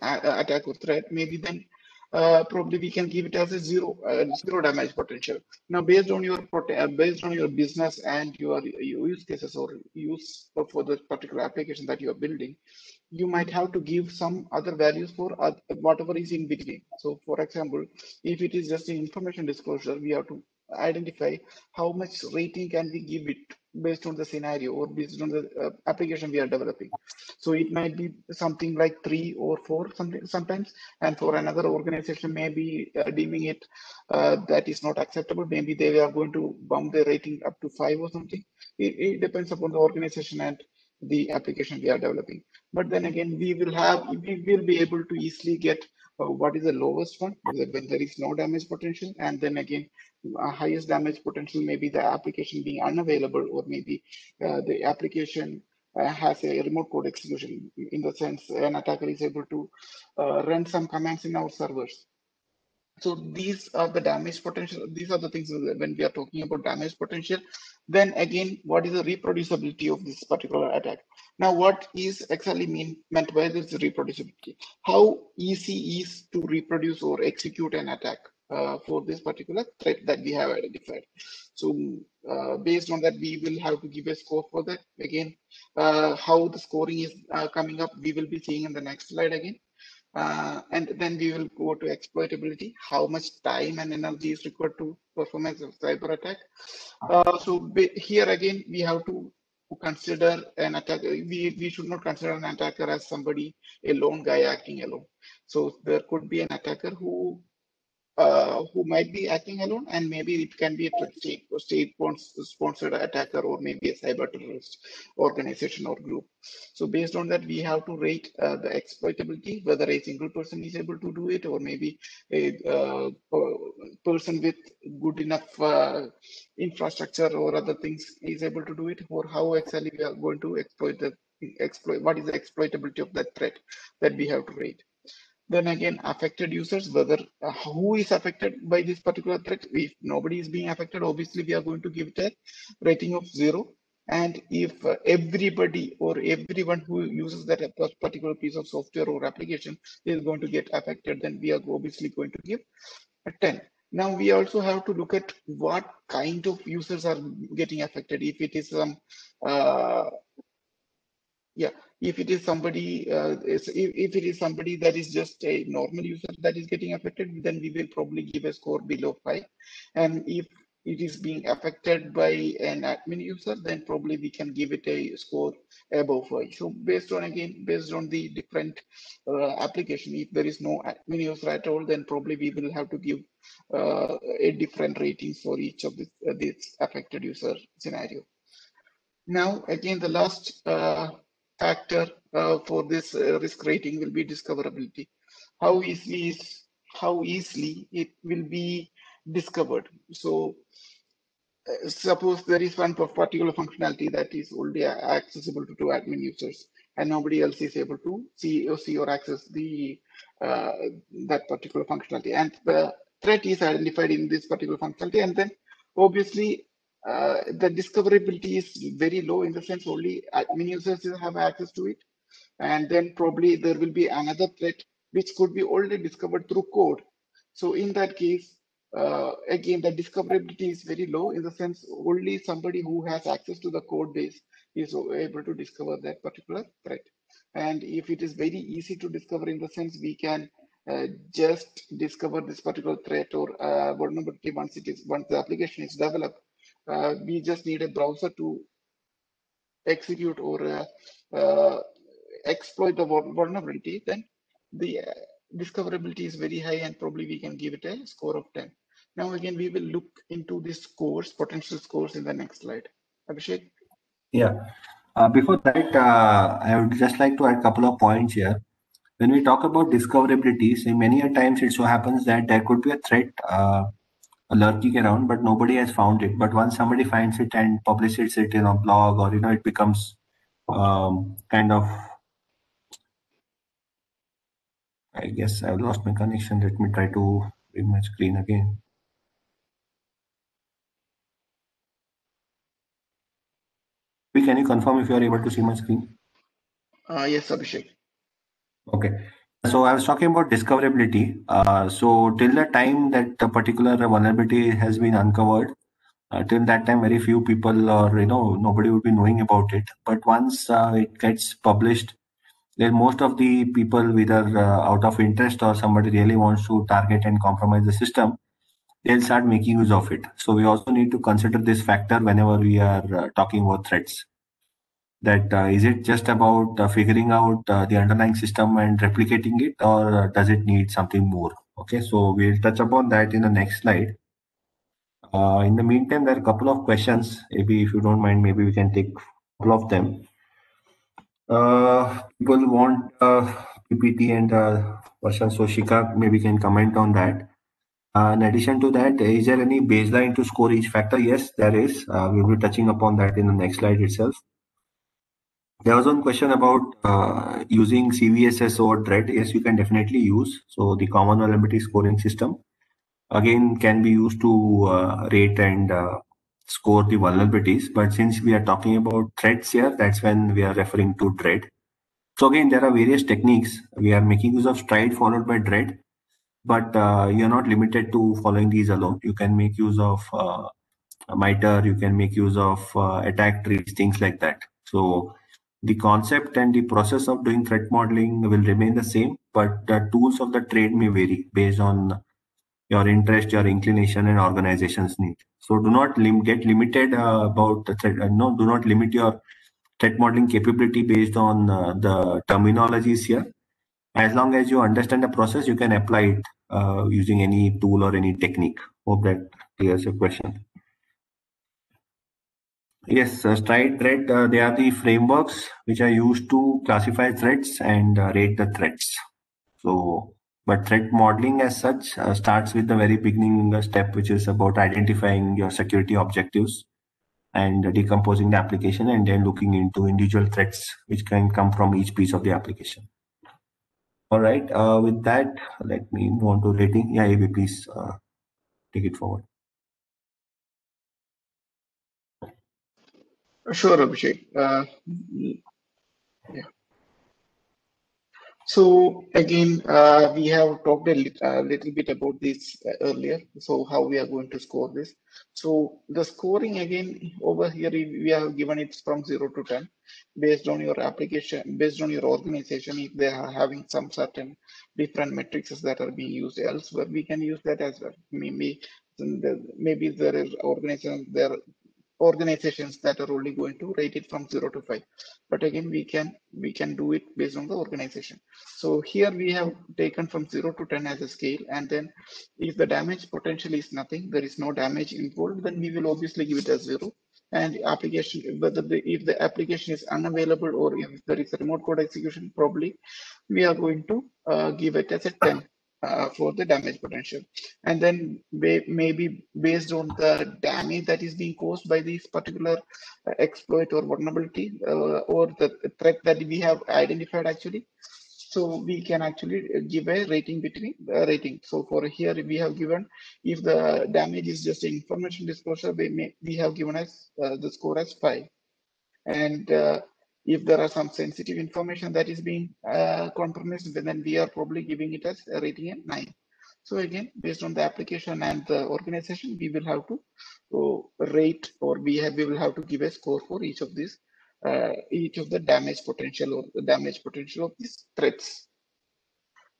attack or threat, maybe then probably we can give it as a zero damage potential. Now based on your business and your use cases or use for the particular application that you are building, you might have to give some other values for whatever is in between. So for example, if it is just an information disclosure, we have to identify how much rating can we give it based on the scenario or based on the application we are developing. So it might be something like 3 or 4 sometimes, and for another organization maybe deeming it that is not acceptable. Maybe they are going to bump the rating up to 5 or something. It depends upon the organization and the application we are developing. But then again, we will be able to easily get what is the lowest one when there is no damage potential, and then again highest damage potential may be the application being unavailable, or maybe the application has a remote code execution, in the sense an attacker is able to run some commands in our servers. So these are the damage potential. These are the things when we are talking about damage potential. Then again, what is the reproducibility of this particular attack? Now, what is actually meant by this reproducibility? How easy is to reproduce or execute an attack for this particular threat that we have identified? So based on that, we will have to give a score for that. Again, how the scoring is coming up, we will be seeing in the next slide again. And then we will go to exploitability, how much time and energy is required to perform a cyber attack. So here again, we have to consider an attacker. We should not consider an attacker as somebody, a lone guy acting alone. So there could be an attacker who might be acting alone, and maybe it can be a state-sponsored attacker, or maybe a cyber terrorist organization or group. So based on that, we have to rate the exploitability, whether a single person is able to do it, or maybe a person with good enough infrastructure or other things is able to do it, or how exactly we are going to exploit what is the exploitability of that threat that we have to rate. Then again, affected users, whether who is affected by this particular threat. If nobody is being affected, obviously we are going to give it a rating of 0. And if everybody or everyone who uses that particular piece of software or application is going to get affected, then we are obviously going to give a 10. Now we also have to look at what kind of users are getting affected. If it is some if it is somebody if it is somebody that is just a normal user that is getting affected, then we will probably give a score below 5. And if it is being affected by an admin user, then probably we can give it a score above 5. So based on the different application, if there is no admin user at all, then probably we will have to give a different rating for each of this affected user scenario. Now again, the last factor for this risk rating will be discoverability. How easily it will be discovered. So suppose there is one particular functionality that is only accessible to admin users, and nobody else is able to see or access the that particular functionality, and the threat is identified in this particular functionality, and then obviously the discoverability is very low, in the sense only admin users have access to it. And then probably there will be another threat which could be already discovered through code. So in that case, again, the discoverability is very low, in the sense only somebody who has access to the code base is able to discover that particular threat. And if it is very easy to discover, in the sense we can just discover this particular threat or vulnerability once the application is developed. We just need a browser to execute or exploit the vulnerability, then the discoverability is very high, and probably we can give it a score of 10. Now again, we will look into the scores, potential scores, in the next slide. Abhishek? Yeah. Before that, I would just like to add a couple of points here. When we talk about discoverability, so many a times it so happens that there could be a threat lurking around, but nobody has found it. But once somebody finds it and publishes it in a blog, or it becomes kind of, I guess I've lost my connection. Let me try to bring my screen again. Can you confirm if you are able to see my screen? Yes, Abhishek. Okay. So I was talking about discoverability. So till the time that a particular vulnerability has been uncovered, till that time, very few people or nobody would be knowing about it. But once it gets published, then most of the people, either out of interest or somebody really wants to target and compromise the system, they'll start making use of it. So we also need to consider this factor whenever we are talking about threats. That is it just about figuring out the underlying system and replicating it, or does it need something more? Okay, so we'll touch upon that in the next slide. In the meantime, there are a couple of questions. Maybe if you don't mind, maybe we can take a couple of them. People want PPT and version, so Shika maybe can comment on that. In addition to that, is there any baseline to score each factor? Yes, there is. We'll be touching upon that in the next slide itself. There was one question about using CVSS over DREAD. Yes, you can definitely use. So the common vulnerability scoring system again can be used to rate and score the vulnerabilities. But since we are talking about threats here, that's when we are referring to DREAD. So again, there are various techniques. We are making use of STRIDE followed by DREAD, but you're not limited to following these alone. You can make use of MITRE, you can make use of attack trees, things like that. So the concept and the process of doing threat modeling will remain the same, but the tools of the trade may vary based on your interest, your inclination, and organization's need. So do not get limited about the threat. No, do not limit your threat modeling capability based on the terminologies here. As long as you understand the process, you can apply it using any tool or any technique. Hope that clears your question. Yes, STRIDE, DREAD, they are the frameworks which are used to classify threats and rate the threats. So, but threat modeling as such starts with the very beginning step, which is about identifying your security objectives and decomposing the application, and then looking into individual threats which can come from each piece of the application. All right, with that, let me move on to rating. Yeah, AB, please take it forward. Sure, Abhishek. Yeah. So again, we have talked a little bit about this earlier. So how we are going to score this. So the scoring again over here, we have given it from 0 to 10 based on your application, based on your organization. If they are having some certain different metrics that are being used elsewhere, we can use that as well. Maybe there is organizations that are only going to rate it from 0 to 5, but again we can do it based on the organization. So here we have taken from 0 to 10 as a scale, and then if the damage potential is nothing, there is no damage involved, then we will obviously give it as 0. And application, if the application is unavailable or if there is a remote code execution, probably we are going to give it as a 10 for the damage potential. And then maybe based on the damage that is being caused by this particular exploit or vulnerability or the threat that we have identified actually, so we can actually give a rating between rating. So for here we have given, if the damage is just information disclosure, we have given us the score as 5. And if there are some sensitive information that is being compromised, then we are probably giving it as a rating at 9. So again, based on the application and the organization, we will have to rate, or we will have to give a score for each of these, each of the damage potential or the damage potential of these threats.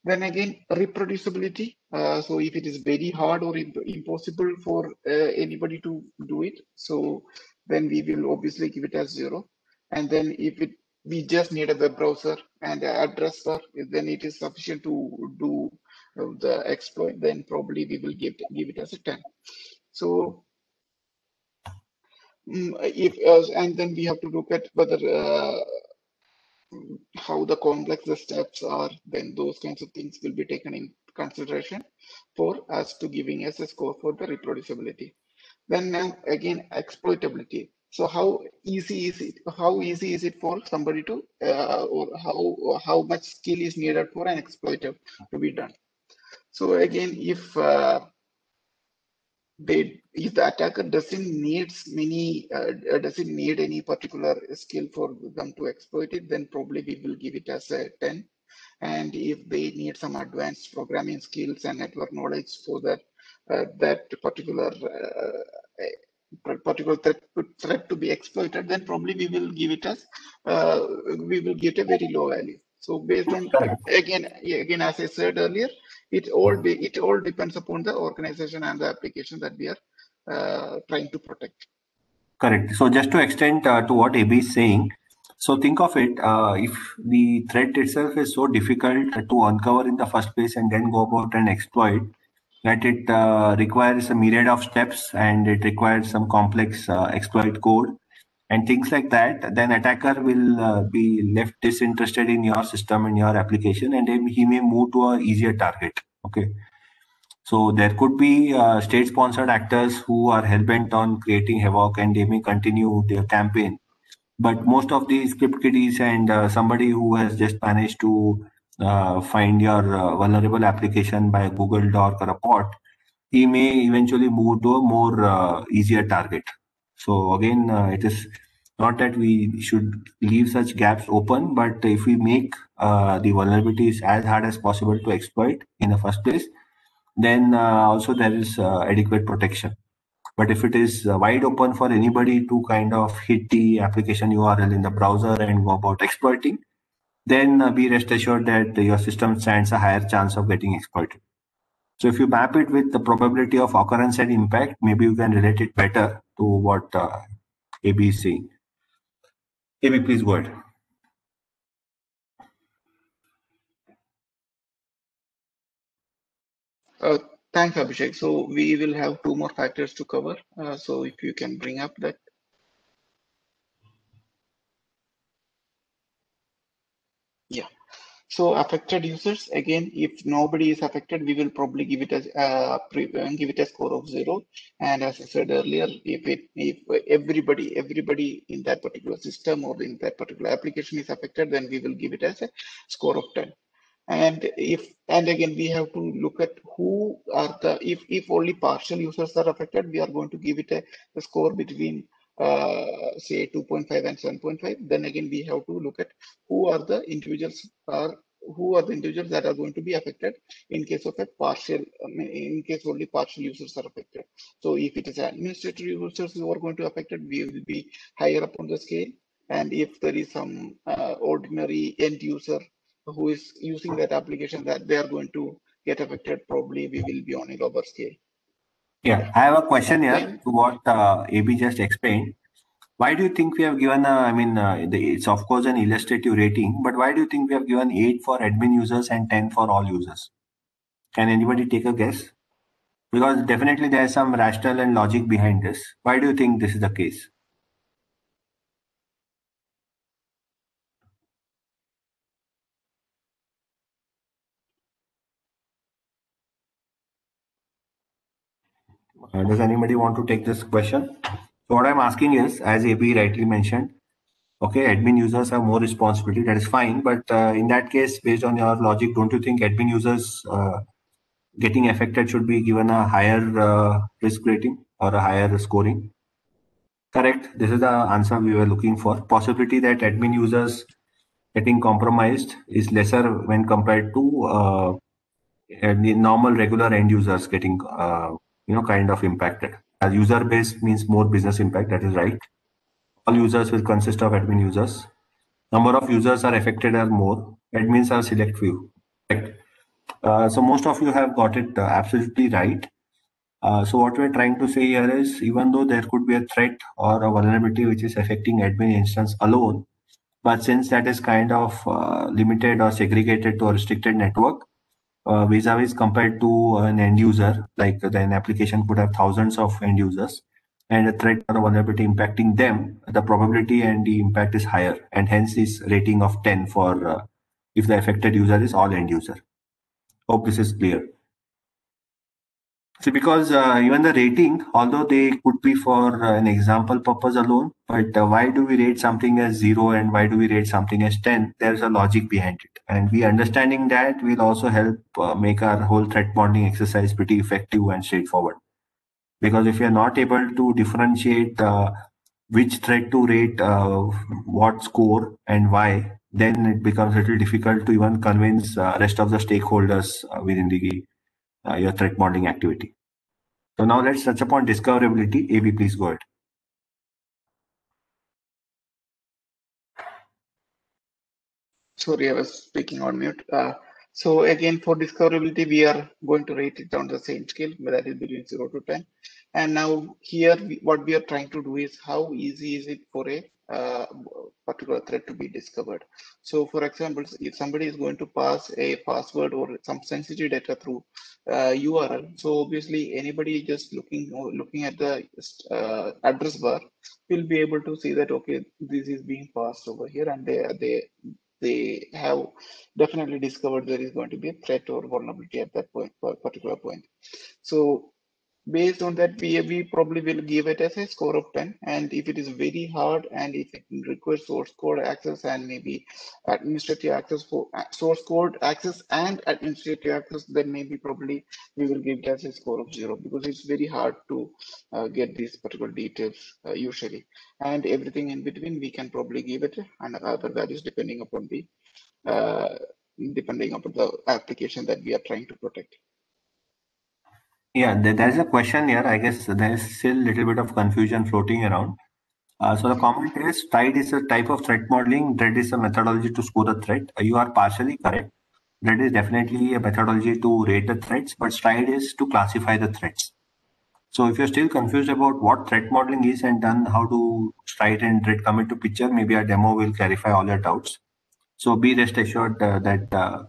Then again, reproducibility. So if it is very hard or impossible for anybody to do it, so then we will obviously give it as 0. And then if we just need a web browser and an address bar, then it is sufficient to do the exploit, then probably we will give it as a 10. So and then we have to look at whether how the complex the steps are, then those kinds of things will be taken in consideration for us to giving us a score for the reproducibility. Then now again, exploitability. So how easy is it? How easy is it for somebody to, or how much skill is needed for an exploiter to be done? So again, if the attacker doesn't need any particular skill for them to exploit it, then probably we will give it as a 10. And if they need some advanced programming skills and network knowledge so that that particular threat to be exploited, then probably we will give it as we will give it a very low value. So based on Correct. again, as I said earlier, it all depends upon the organization and the application that we are trying to protect. Correct. So just to extend to what AB is saying, so think of it, if the threat itself is so difficult to uncover in the first place and then go about and exploit, that it requires a myriad of steps and it requires some complex exploit code and things like that, then attacker will be left disinterested in your system and your application, and then he may move to a easier target. Okay. So there could be state-sponsored actors who are hell-bent on creating havoc, and they may continue their campaign. But most of the script kiddies and somebody who has just managed to find your vulnerable application by a Google Doc or a POT, he may eventually move to a more easier target. So again, it is not that we should leave such gaps open, but if we make the vulnerabilities as hard as possible to exploit in the first place, then also there is adequate protection. But if it is wide open for anybody to kind of hit the application URL in the browser and go about exploiting, then be rest assured that your system stands a higher chance of getting exploited. So if you map it with the probability of occurrence and impact, maybe you can relate it better to what AB is saying. AB, please go ahead. Thanks, Abhishek. So we will have two more factors to cover. So if you can bring up that. Yeah. So affected users, again, if nobody is affected, we will probably give it as give it a score of 0. And as I said earlier, if everybody in that particular system or in that particular application is affected, then we will give it as a score of 10. And again, we have to look at who are the, if only partial users are affected, we are going to give it a score between say 2.5 and 7.5. Then again, we have to look at who are the individuals that are going to be affected in case of a partial, in case only partial users are affected. So if it is administrative users who are going to affected, we will be higher up on the scale. And if there is some ordinary end user who is using that application that they are going to get affected, probably we will be on a lower scale. Yeah, I have a question here Then, to what AB just explained. Why do you think we have given it's of course an illustrative rating, but why do you think we have given 8 for admin users and 10 for all users? Can anybody take a guess? Because definitely there is some rationale and logic behind this. Why do you think this is the case? Does anybody want to take this question? So what I'm asking is, as AB rightly mentioned, okay, admin users have more responsibility. That is fine, but in that case, based on your logic, don't you think admin users getting affected should be given a higher risk rating or a higher scoring? Correct. This is the answer we were looking for. Possibility that admin users getting compromised is lesser when compared to the normal regular end users getting kind of impacted. As user base means more business impact. That is right. All users will consist of admin users. Number of users are affected are more. Admins are select few. Correct. So most of you have got it absolutely right. So what we're trying to say here is, even though there could be a threat or a vulnerability which is affecting admin instance alone, but since that is kind of limited or segregated to a restricted network, vis-a-vis compared to an end user, like an application could have thousands of end users, and a threat or a vulnerability impacting them, the probability and the impact is higher, and hence this rating of 10 for if the affected user is all end user. Hope this is clear. See, because even the rating, although they could be for an example purpose alone, but why do we rate something as 0 and why do we rate something as 10? There's a logic behind it. And we understanding that will also help make our whole threat modeling exercise pretty effective and straightforward. Because if you're not able to differentiate which threat to rate, what score and why, then it becomes a little difficult to even convince rest of the stakeholders within the your threat modeling activity. So now let's touch upon discoverability. AB, please go ahead. Sorry, I was speaking on mute. So again, for discoverability, we are going to rate it on the same scale, that is between 0 to 10. And now here, what we are trying to do is how easy is it for a particular thread to be discovered. So for example, if somebody is going to pass a password or some sensitive data through URL, so obviously anybody just looking at the address bar will be able to see that, okay, this is being passed over here, and they have definitely discovered there is going to be a threat or vulnerability at that point, particular point. So based on that, we probably will give it as a score of 10. And if it is very hard and if it requires source code access and maybe administrative access for source code access and administrative access, then maybe probably we will give it as a score of 0, because it's very hard to get these particular details usually. And everything in between, we can probably give it and other values depending upon the application that we are trying to protect. Yeah, there's a question here. I guess there is still a little bit of confusion floating around. So the comment is STRIDE is a type of threat modeling. DREAD is a methodology to score the threat. You are partially correct. DREAD is definitely a methodology to rate the threats, but STRIDE is to classify the threats. So if you're still confused about what threat modeling is and then how to STRIDE and DREAD come into picture, maybe our demo will clarify all your doubts. So be rest assured that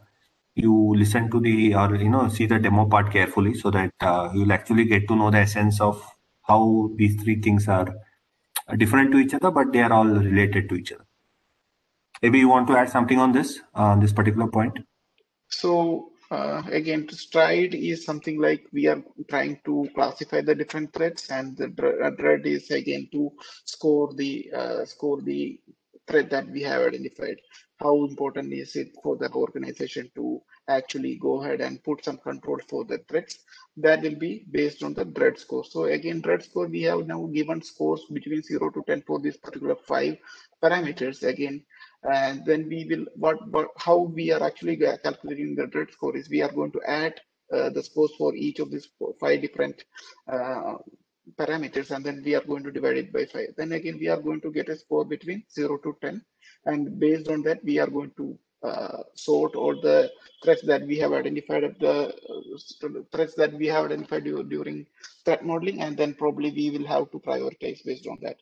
you listen to see the demo part carefully, so that you'll actually get to know the essence of how these three things are different to each other, but they are all related to each other. Maybe you want to add something on this particular point? So again, to STRIDE is something like we are trying to classify the different threats, and the DREAD is again to score the threat that we have identified. How important is it for the organization to actually go ahead and put some control for the threats? That will be based on the DREAD score. So again, DREAD score, we have now given scores between 0 to 10 for these particular 5 parameters. Again, and then we will how we are actually calculating the DREAD score is we are going to add the scores for each of these 5 different parameters, and then we are going to divide it by 5. Then again, we are going to get a score between 0 to 10, and based on that, we are going to sort all the threats that we have identified during threat modeling, and then probably we will have to prioritize based on that.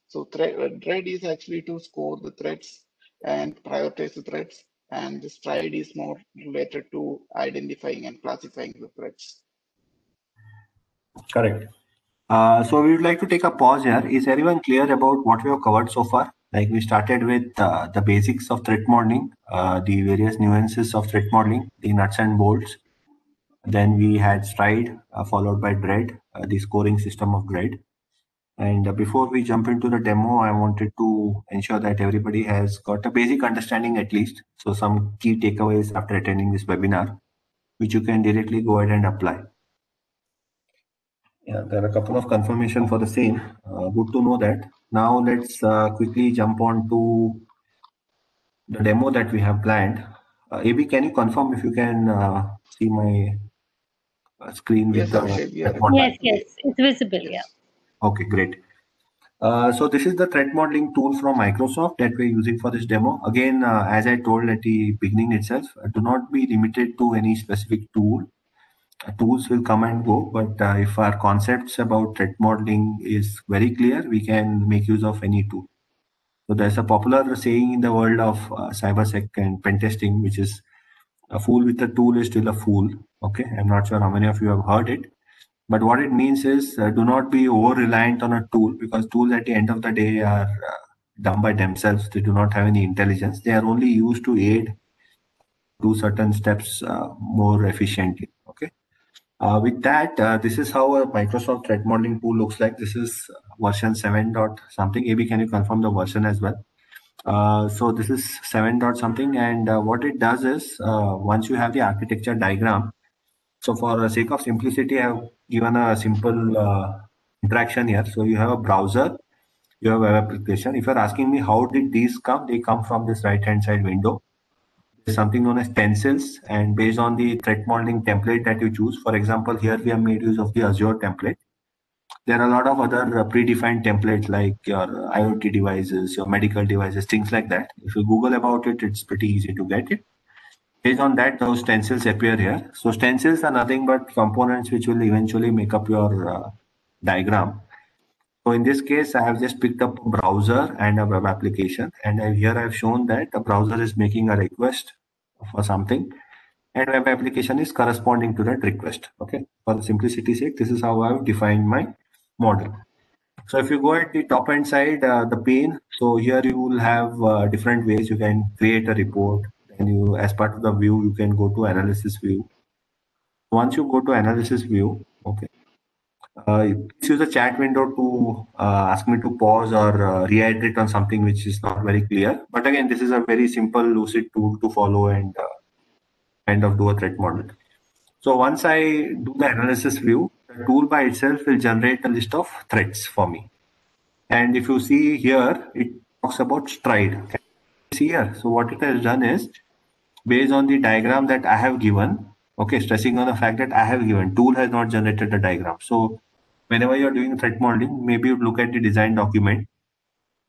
So DREAD is actually to score the threats and prioritize the threats, and the STRIDE is more related to identifying and classifying the threats. Correct. So we would like to take a pause here. Is everyone clear about what we have covered so far? Like, we started with the basics of threat modeling, the various nuances of threat modeling, the nuts and bolts. Then we had STRIDE, followed by DREAD, the scoring system of DREAD. And before we jump into the demo, I wanted to ensure that everybody has got a basic understanding at least. So some key takeaways after attending this webinar, which you can directly go ahead and apply. Yeah, there are a couple of confirmation for the same. Good to know that. Now let's quickly jump on to the demo that we have planned. AB, can you confirm if you can see my screen with Yes, the Abhishek, Yes, it's visible. yes. Yeah. Okay, great. So this is the threat modeling tool from Microsoft that we're using for this demo. Again, as I told at the beginning itself, do not be limited to any specific tool. Tools will come and go, but if our concepts about threat modeling is very clear, we can make use of any tool. So there's a popular saying in the world of cybersec and pen testing, which is a fool with a tool is still a fool. Okay, I'm not sure how many of you have heard it, but what it means is do not be over reliant on a tool, because tools at the end of the day are done by themselves. They do not have any intelligence. They are only used to aid do certain steps more efficiently. Okay. With that, this is how a Microsoft threat modeling tool looks like. This is version 7 dot something. AB, can you confirm the version as well? So this is 7 dot something, and what it does is once you have the architecture diagram, so for the sake of simplicity, I have given a simple interaction here. So you have a browser, you have a web application. If you're asking me how did these come, they come from this right-hand side window. There's something known as stencils, and based on the threat modeling template that you choose, for example, here we have made use of the Azure template. there are a lot of other predefined templates like your IoT devices, your medical devices, things like that. If you Google about it, it's pretty easy to get it. Based on that, those stencils appear here. So stencils are nothing but components which will eventually make up your diagram. So in this case, I have just picked up a browser and a web application, and here I've shown that the browser is making a request for something, and web application is corresponding to that request. Okay, for the simplicity's sake, this is how I've defined my model. So if you go at the top hand side, the pane, so here you will have different ways you can create a report, and you, as part of the view, you can go to analysis view. Once you go to analysis view, okay, please use the chat window to ask me to pause or reiterate on something which is not very clear. But again, this is a very simple Lucid tool to follow and kind of do a threat model. So once I do the analysis view, the tool by itself will generate a list of threats for me. And if you see here, it talks about stride. Can you see here? So what it has done is, based on the diagram that I have given, okay, stressing on the fact that I have given, tool has not generated the diagram. So whenever you're doing threat modeling, maybe you look at the design document,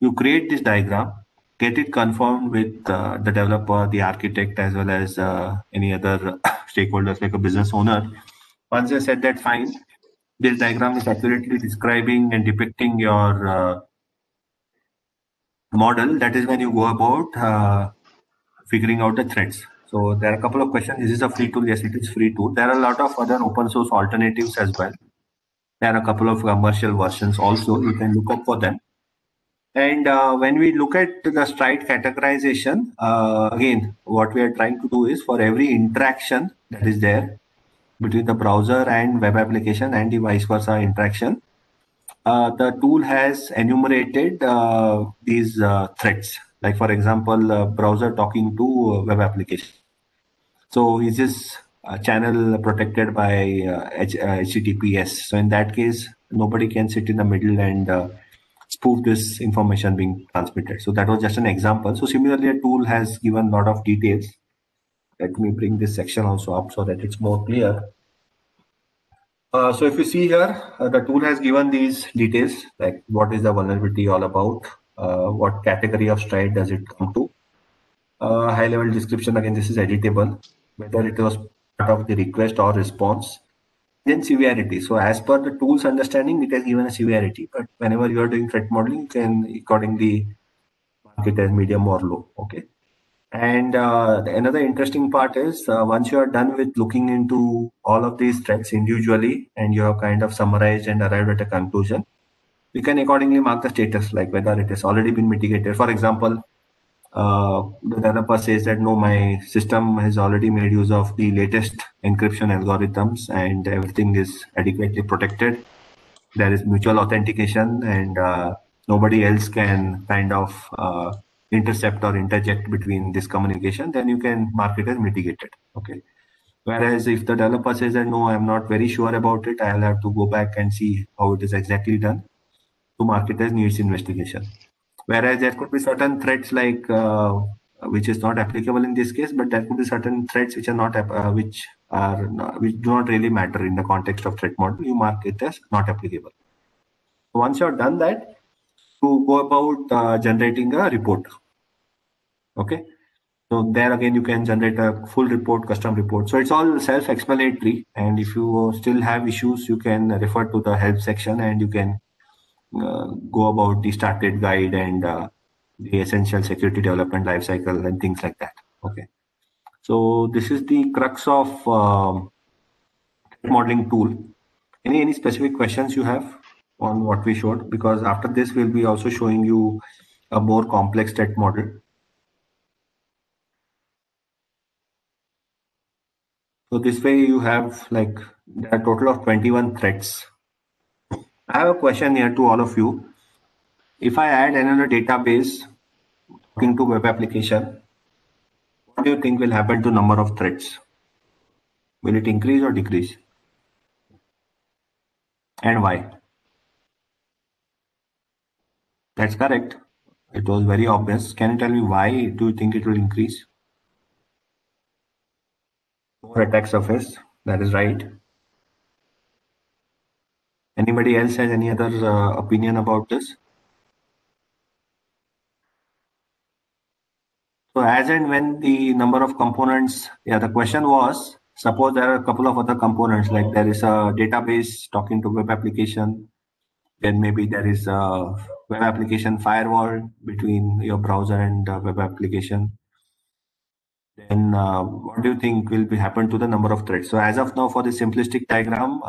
you create this diagram, get it confirmed with the developer, the architect, as well as any other stakeholders like a business owner. Once you said that, fine, this diagram is accurately describing and depicting your model. That is when you go about figuring out the threats. So there are a couple of questions. Is this a free tool? Yes, it is free tool. There are a lot of other open source alternatives as well. There are a couple of commercial versions also. You can look up for them. And when we look at the stride categorization, again, what we are trying to do is for every interaction that is there between the browser and web application and the vice versa interaction, the tool has enumerated these threads. Like for example, browser talking to web application. So is this channel protected by HTTPS? So in that case, nobody can sit in the middle and spoof this information being transmitted. So that was just an example. So similarly, a tool has given a lot of details. Let me bring this section also up so that it's more clear. So if you see here, the tool has given these details, like what is the vulnerability all about, what category of stride does it come to, high level description, again, this is editable, whether it was part of the request or response, then severity. So as per the tool's understanding, it has given a severity, but whenever you are doing threat modeling, you can accordingly mark it as medium or low, okay? And another interesting part is once you are done with looking into all of these threats individually and you have kind of summarized and arrived at a conclusion, you can accordingly mark the status, like whether it has already been mitigated. For example, the developer says that no, my system has already made use of the latest encryption algorithms and everything is adequately protected. There is mutual authentication and nobody else can kind of intercept or interject between this communication, then you can mark it as mitigated. Okay. Whereas if the developer says that no, I'm not very sure about it, I'll have to go back and see how it is exactly done, to mark it as needs investigation. Whereas there could be certain threats like which is not applicable in this case, but there could be certain threats which are not which do not really matter in the context of threat model. You mark it as not applicable. Once you have done that, to go about generating a report. Okay. So there again, you can generate a full report, custom report. So it's all self-explanatory. And if you still have issues, you can refer to the help section and you can go about the started guide and the essential security development lifecycle and things like that. Okay. So this is the crux of modeling tool. Any specific questions you have on what we showed? Because after this, we'll be also showing you a more complex threat model. So this way you have like there are a total of 21 threats. I have a question here to all of you. If I add another database talking to web application, what do you think will happen to number of threats? Will it increase or decrease? And why? That's correct. It was very obvious. Can you tell me why do you think it will increase? More attack surface. That is right. Anybody else has any other opinion about this? So as and when the number of components, the question was, suppose there are a couple of other components, like there is a database talking to web application, then maybe there is a web application firewall between your browser and web application. Then what do you think will be happen to the number of threads? So as of now, for the simplistic diagram,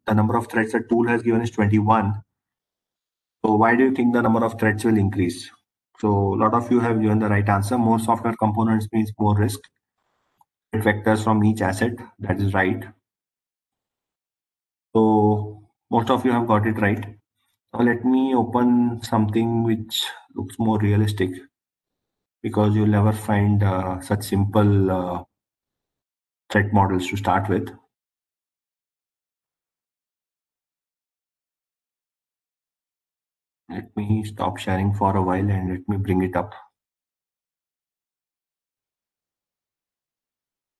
the number of threads the tool has given is 21. So why do you think the number of threads will increase? So a lot of you have given the right answer. More software components means more risk. Vectors from each asset, that is right. So most of you have got it right. Now let me open something which looks more realistic, because you'll never find such simple threat models to start with. Let me stop sharing for a while and let me bring it up.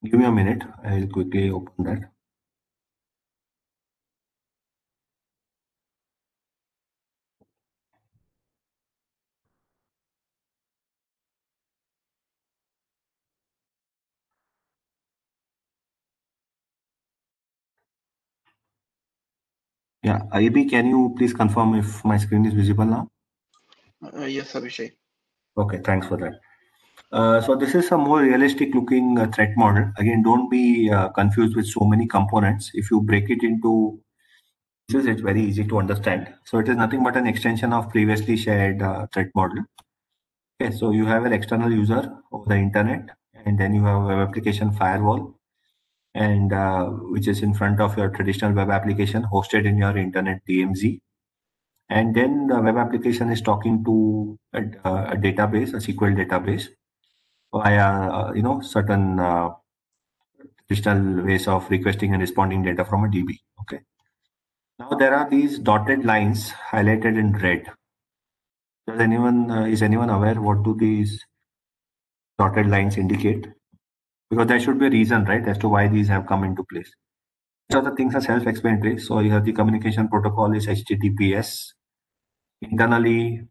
Give me a minute. I'll quickly open that. Yeah, AB, can you please confirm if my screen is visible now? Yes, Abhishek. Okay, thanks for that. So this is a more realistic looking threat model. Again, don't be confused with so many components. If you break it into pieces, it's very easy to understand. So it is nothing but an extension of previously shared threat model. Okay, so you have an external user over the internet, and then you have a web application firewall, and which is in front of your traditional web application hosted in your internet DMZ. And then the web application is talking to a database, a SQL database, via certain traditional ways of requesting and responding data from a DB. Okay. Now there are these dotted lines highlighted in red. Is anyone aware what do these dotted lines indicate? Because there should be a reason, right, as to why these have come into place. So the things are self-explanatory. So here the communication protocol is HTTPS. Internally,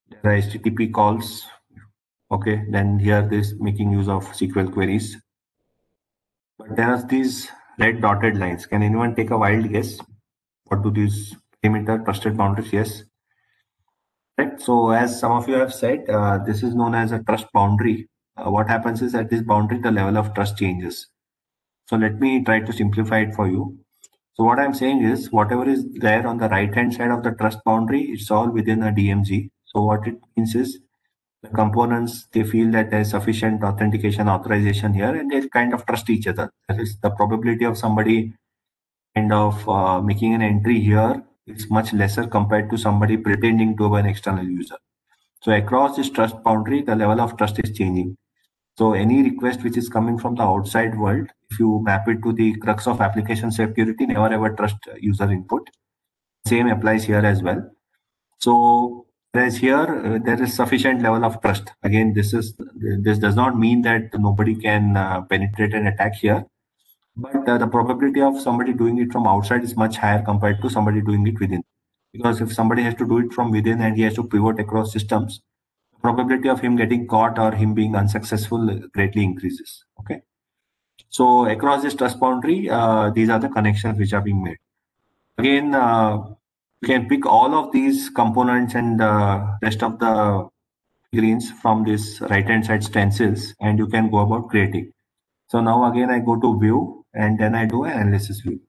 there are HTTP calls. Okay, then here this making use of SQL queries. But there are these red dotted lines. Can anyone take a wild guess? What do these perimeter trusted boundaries? Yes. Right. So as some of you have said, this is known as a trust boundary. What happens is at this boundary, the level of trust changes. So let me try to simplify it for you. So what I'm saying is whatever is there on the right hand side of the trust boundary, it's all within a DMZ. So what it means is the components, they feel that there's sufficient authentication authorization here, and they kind of trust each other. That is the probability of somebody kind of making an entry here is much lesser compared to somebody pretending to be an external user. So across this trust boundary, the level of trust is changing. So any request which is coming from the outside world, if you map it to the crux of application security, never ever trust user input. Same applies here as well. So whereas here there is sufficient level of trust. Again, this does not mean that nobody can penetrate and attack here, but the probability of somebody doing it from outside is much higher compared to somebody doing it within. Because if somebody has to do it from within and he has to pivot across systems, the probability of him getting caught or him being unsuccessful greatly increases. Okay. So across this trust boundary, these are the connections which are being made. Again, you can pick all of these components and rest of the greens from this right hand side stencils, and you can go about creating. So now again I go to view and then I do an analysis view.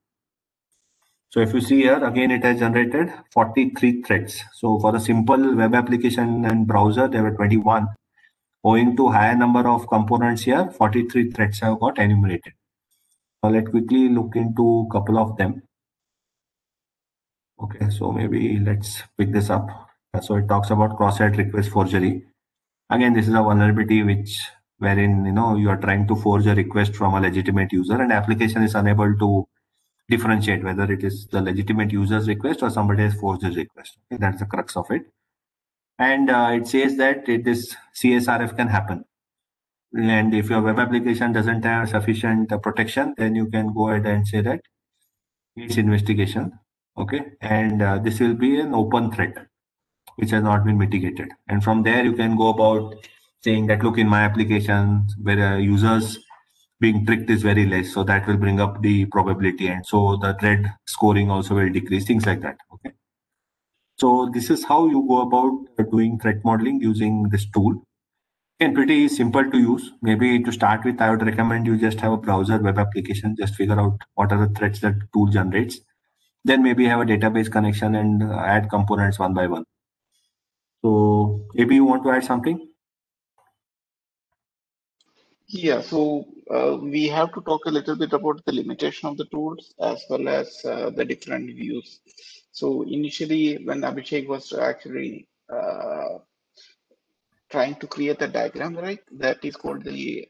So if you see here, again it has generated 43 threads. So for the simple web application and browser, there were 21. Owing to higher number of components here, 43 threads have got enumerated. So let's quickly look into a couple of them. Okay, so maybe let's pick this up. So it talks about cross-site request forgery. Again, this is a vulnerability wherein you are trying to forge a request from a legitimate user, and application is unable to differentiate whether it is the legitimate user's request or somebody has forged his request. Okay, that's the crux of it. And it says that this CSRF can happen. And if your web application doesn't have sufficient protection, then you can go ahead and say that it's investigation. Okay, and this will be an open threat which has not been mitigated. And from there, you can go about saying that, look, in my application, where users being tricked is very less, so that will bring up the probability, and so the threat scoring also will decrease, things like that. Okay. So this is how you go about doing threat modeling using this tool. And pretty simple to use. Maybe to start with, I would recommend you just have a browser web application, just figure out what are the threats that the tool generates. Then maybe have a database connection and add components one by one. So maybe you want to add something? Yeah, so we have to talk a little bit about the limitation of the tools as well as the different views. So initially, when Abhishek was actually trying to create a diagram, right? That is called the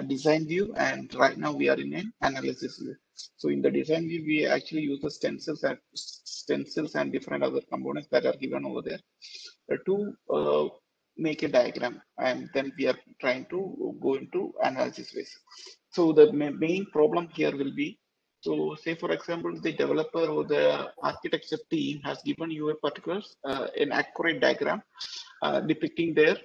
design view, and right now we are in an analysis view. So in the design view, we actually use the stencils and different other components that are given over there to make a diagram, and then we are trying to go into analysis phase. So the main problem here will be, so say for example, the developer or the architecture team has given you a particular an accurate diagram depicting their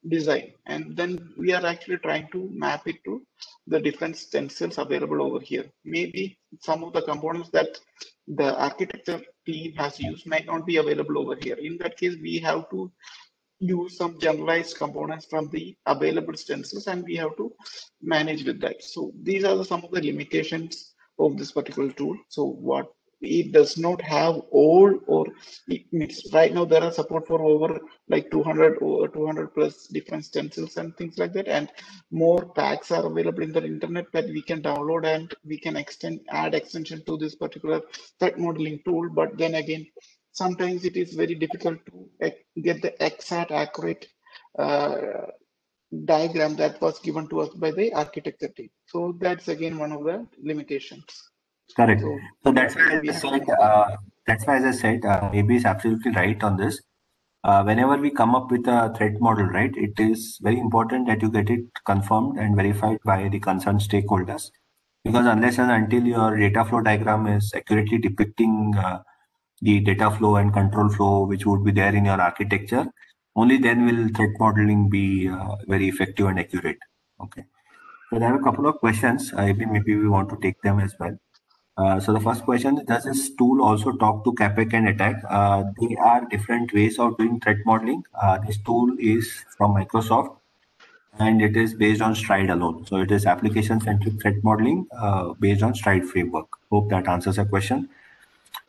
design, and then we are actually trying to map it to the different stencils available over here. Maybe some of the components that the architecture team has used might not be available over here. In that case, we have to use some generalized components from the available stencils, and we have to manage with that. So these are some of the limitations of this particular tool. So what it does not have all, or it means right now there are support for over like 200 or 200 plus different stencils and things like that, and more packs are available in the internet that we can download, and we can add extension to this particular threat modeling tool. But then again, sometimes it is very difficult to get the exact accurate diagram that was given to us by the architecture team. So that's again one of the limitations. Correct. So So that's why I said, as I said, AB is absolutely right on this. Whenever we come up with a threat model, right, it is very important that you get it confirmed and verified by the concerned stakeholders. Because unless and until your data flow diagram is accurately depicting the data flow and control flow, which would be there in your architecture, only then will threat modeling be very effective and accurate. Okay. So there are a couple of questions. Maybe we want to take them as well. So the first question is, does this tool also talk to CAPEC and ATT&CK? They are different ways of doing threat modeling. This tool is from Microsoft, and it is based on Stride alone. So it is application-centric threat modeling based on Stride framework. Hope that answers your question.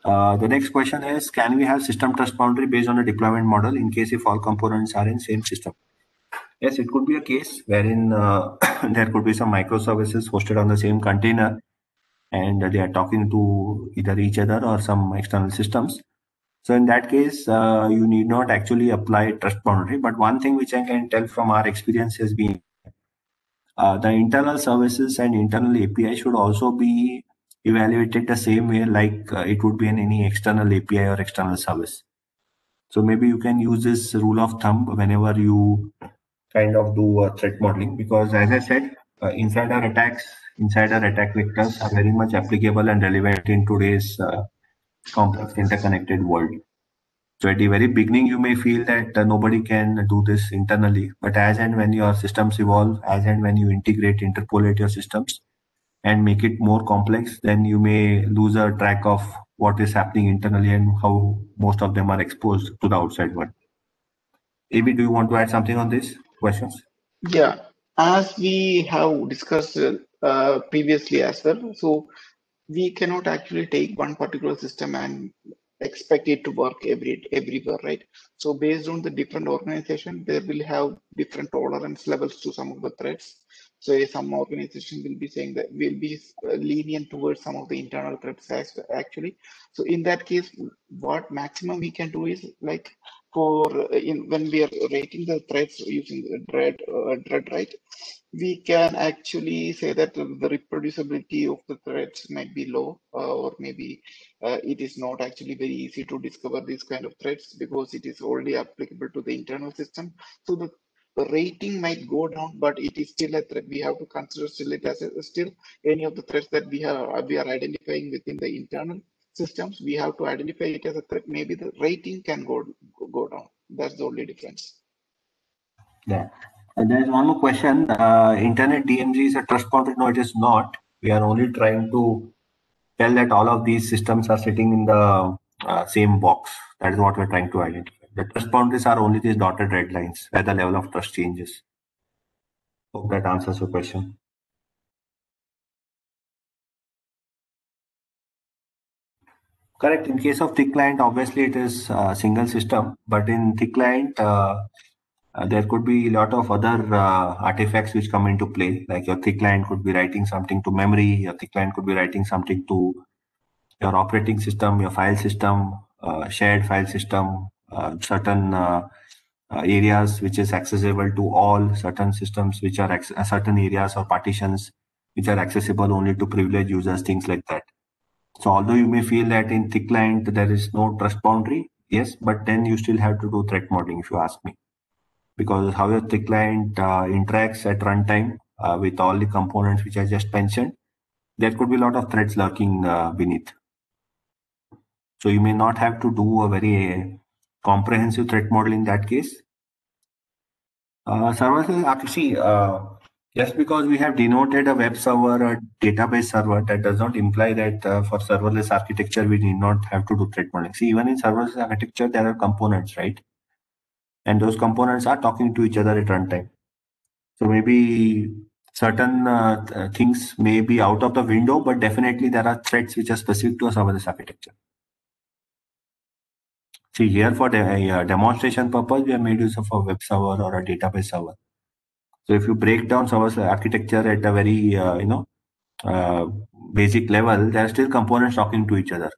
The next question is, can we have system trust boundary based on a deployment model in case if all components are in same system? Yes, it could be a case wherein there could be some microservices hosted on the same container, and they are talking to either each other or some external systems. So in that case, you need not actually apply trust boundary. But one thing which I can tell from our experience has been the internal services and internal API should also be evaluated the same way like it would be in any external API or external service. So maybe you can use this rule of thumb whenever you kind of do threat modeling, because as I said, insider attack vectors are very much applicable and relevant in today's complex interconnected world. So at the very beginning, you may feel that nobody can do this internally, but as and when your systems evolve, as and when you interpolate your systems and make it more complex, then you may lose a track of what is happening internally and how most of them are exposed to the outside world. AB, do you want to add something on these questions? yeah, as we have discussed previously as well, so we cannot actually take one particular system and expect it to work everywhere, right? So based on the different organization, they will have different tolerance levels to some of the threats. So some organization will be saying that will be lenient towards some of the internal threats actually. So in that case, what maximum we can do is like for when we are rating the threats using the dread, right? We can actually say that the reproducibility of the threats might be low, or maybe it is not actually very easy to discover these kind of threats because it is already applicable to the internal system. So the rating might go down, but it is still a threat. We have to consider still it as still any of the threats that we are identifying within the internal systems, we have to identify it as a threat. Maybe the rating can go down. That's the only difference. Yeah. And there's one more question. Internet DMZ is a trust boundary? No, it is not. We are only trying to tell that all of these systems are sitting in the same box. That is what we're trying to identify. The trust boundaries are only these dotted red lines where the level of trust changes. Hope that answers your question. Correct. In case of thick client, obviously it is a single system, but in thick client, there could be a lot of other artifacts which come into play. Like your thick client could be writing something to memory, your thick client could be writing something to your operating system, your file system, shared file system, certain areas which is accessible to all, certain systems which are certain areas or partitions which are accessible only to privileged users, things like that. So although you may feel that in thick client there is no trust boundary, yes, but then you still have to do threat modeling if you ask me. Because how your thick client interacts at runtime with all the components which I just mentioned, there could be a lot of threats lurking beneath. So you may not have to do a very comprehensive threat model in that case. Serverless, actually, just because we have denoted a web server or database server, that does not imply that for serverless architecture, we need not have to do threat modeling. See, even in serverless architecture, there are components, right? And those components are talking to each other at runtime. So maybe certain things may be out of the window, but definitely there are threats which are specific to a serverless architecture. See, here for the demonstration purpose, we have made use of a web server or a database server. So if you break down serverless architecture at a very basic level, there are still components talking to each other.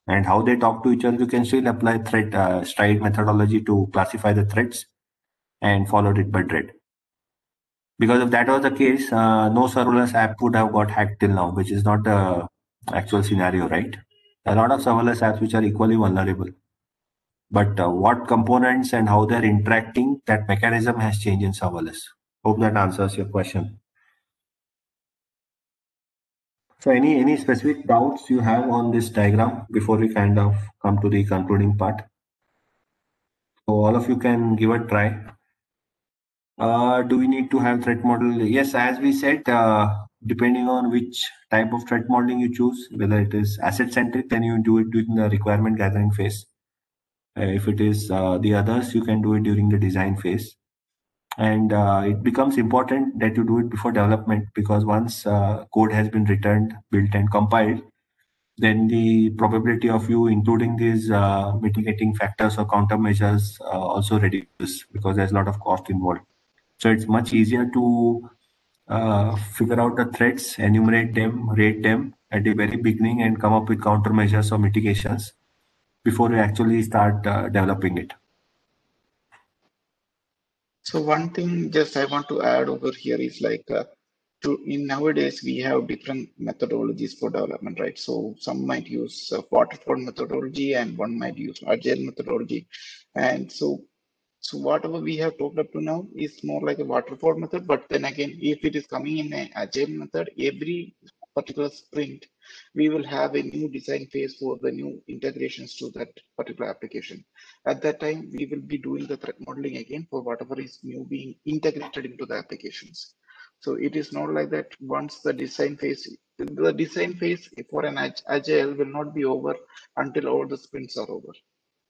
And how they talk to each other, you can still apply threat stride methodology to classify the threats and follow it by thread. Because if that was the case, no serverless app would have got hacked till now, which is not the actual scenario, right? A lot of serverless apps which are equally vulnerable. But what components and how they're interacting, that mechanism has changed in serverless. Hope that answers your question. So any specific doubts you have on this diagram before we kind of come to the concluding part? So all of you can give a try. Do we need to have threat model? Yes, as we said, depending on which type of threat modeling you choose, whether it is asset centric, then you do it during the requirement gathering phase. If it is the others, you can do it during the design phase. And it becomes important that you do it before development, because once code has been written, built, and compiled, then the probability of you including these mitigating factors or countermeasures also reduces, because there's a lot of cost involved. So it's much easier to figure out the threats, enumerate them, rate them at the very beginning, and come up with countermeasures or mitigations before you actually start developing it. So one thing just I want to add over here is like in nowadays we have different methodologies for development, right? So some might use waterfall methodology and one might use agile methodology. And so whatever we have talked up to now is more like a waterfall method, but then again, if it is coming in an agile method, every particular sprint, we will have a new design phase for the new integrations to that particular application. At that time, we will be doing the threat modeling again for whatever is new being integrated into the applications. So it is not like that once the design phase for an agile will not be over until all the sprints are over.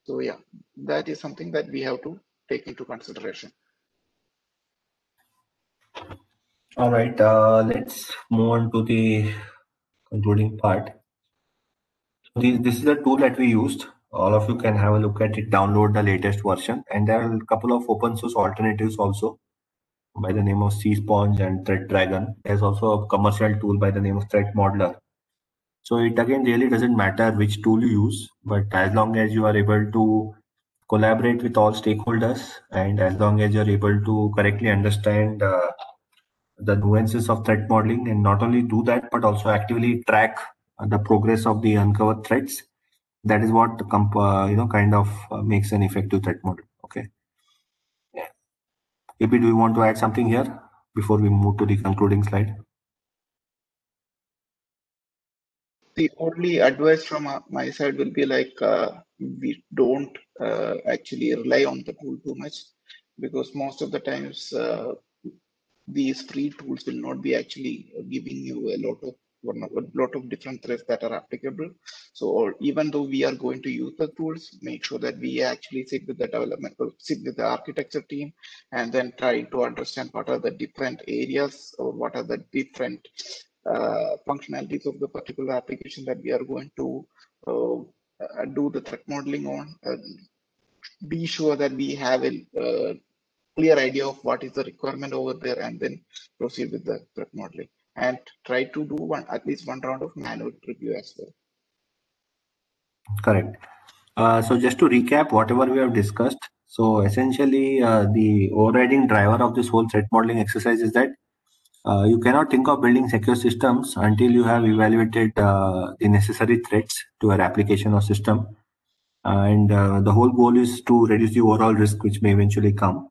So yeah, that is something that we have to take into consideration. All right, let's move on to the concluding part. This is the tool that we used. All of you can have a look at it, download the latest version, and there are a couple of open source alternatives also by the name of CSponge and ThreatDragon. There's also a commercial tool by the name of Threat Modeler. So it again really doesn't matter which tool you use, but as long as you are able to collaborate with all stakeholders, and as long as you're able to correctly understand the nuances of threat modeling, and not only do that, but also actively track the progress of the uncovered threats, that is what kind of makes an effective threat model. Okay. Yeah. AP, do you want to add something here before we move to the concluding slide? The only advice from my side will be like we don't actually rely on the tool too much, because most of the times these free tools will not be actually giving you a lot of different threads that are applicable. So, or even though we are going to use the tools, make sure that we actually sit with the development, or sit with the architecture team, and then try to understand what are the different areas or what are the different functionalities of the particular application that we are going to do the threat modeling on. Be sure that we have a clear idea of what is the requirement over there, and then proceed with the threat modeling, and try to do at least one round of manual review as well. Correct. So just to recap whatever we have discussed, so essentially the overriding driver of this whole threat modeling exercise is that you cannot think of building secure systems until you have evaluated the necessary threats to your application or system. And the whole goal is to reduce the overall risk which may eventually come.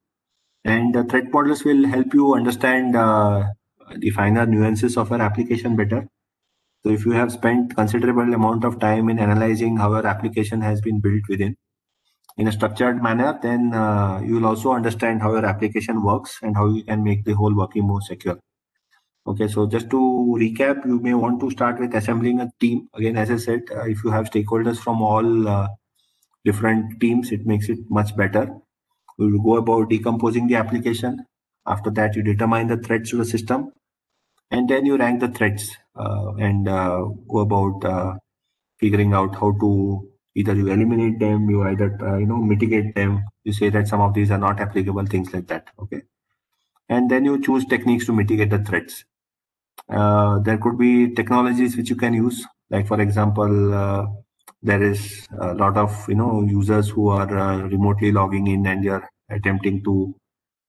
And the threat models will help you understand the finer nuances of your application better. So if you have spent considerable amount of time in analyzing how your application has been built within in a structured manner, then you will also understand how your application works and how you can make the whole working more secure. Okay, so just to recap, you may want to start with assembling a team. Again, as I said, if you have stakeholders from all different teams, it makes it much better. We will go about decomposing the application. After that, you determine the threats to the system, and then you rank the threats and go about figuring out how to either you eliminate them, you either mitigate them. You say that some of these are not applicable, things like that. Okay, and then you choose techniques to mitigate the threats. There could be technologies which you can use, like for example, there is a lot of users who are remotely logging in and you're attempting to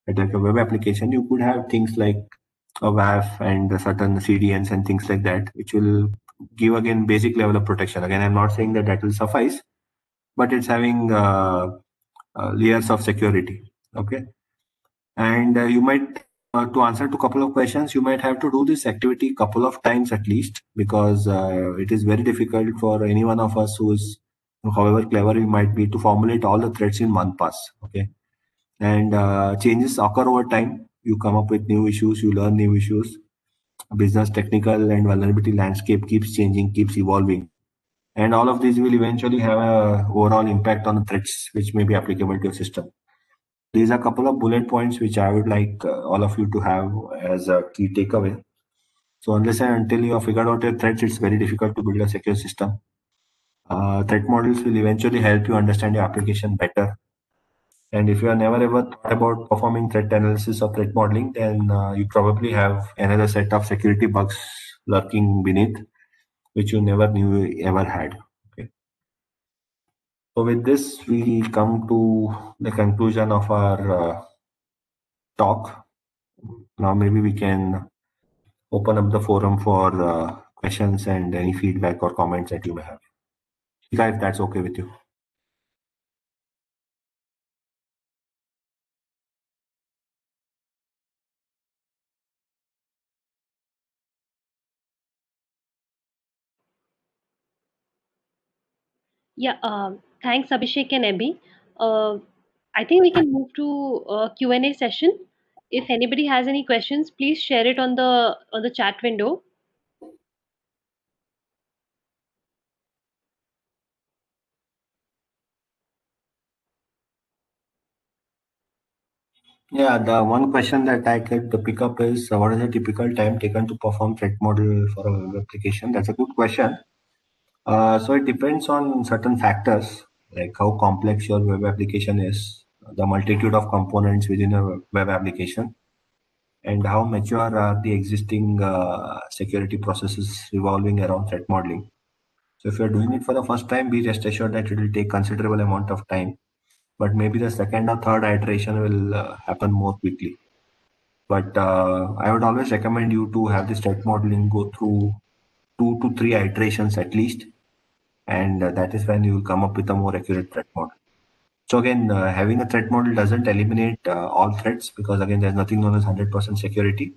attack a web application. You could have things like a WAF and certain CDNs and things like that, which will give again basic level of protection. Again, I'm not saying that that will suffice, but it's having layers of security. Okay, and you might to answer to a couple of questions, you might have to do this activity a couple of times at least, because it is very difficult for any one of us who is, however clever we might be, to formulate all the threats in one pass. Okay, and changes occur over time. You come up with new issues, you learn new issues. Business, technical, and vulnerability landscape keeps changing, keeps evolving, and all of these will eventually have a overall impact on the threats which may be applicable to your system. These are a couple of bullet points which I would like all of you to have as a key takeaway. So unless and until you have figured out your threats, it's very difficult to build a secure system. Threat models will eventually help you understand your application better. And if you have never ever thought about performing threat analysis or threat modeling, then you probably have another set of security bugs lurking beneath, which you never knew you ever had. Okay. So with this, we come to the conclusion of our talk. Now maybe we can open up the forum for questions and any feedback or comments that you may have. Shika, if that's okay with you. Yeah, thanks Abhishek and Abhi. I think we can move to Q&A session. If anybody has any questions, please share it on the chat window. Yeah, the one question that I could pick up is what is the typical time taken to perform threat model for a web application? That's a good question. So it depends on certain factors, like how complex your web application is, the multitude of components within a web application, and how mature are the existing security processes revolving around threat modeling. So if you're doing it for the first time, be rest assured that it will take considerable amount of time, but maybe the second or third iteration will happen more quickly. But I would always recommend you to have this threat modeling go through 2 to 3 iterations at least, and that is when you will come up with a more accurate threat model. So again, having a threat model doesn't eliminate all threats, because again, there's nothing known as 100% security.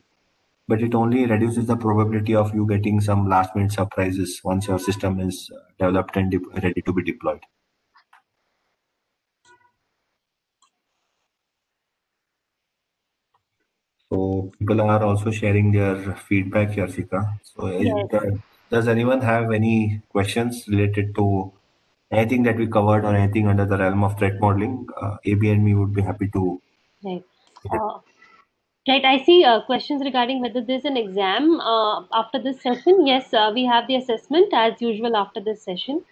but it only reduces the probability of you getting some last minute surprises once your system is developed and ready to be deployed. So people are also sharing their feedback here, Sika. So Yes. does anyone have any questions related to anything that we covered or anything under the realm of threat modeling? AB and me would be happy to. Right. Right. I see questions regarding whether there's an exam after this session. Yes, we have the assessment as usual after this session.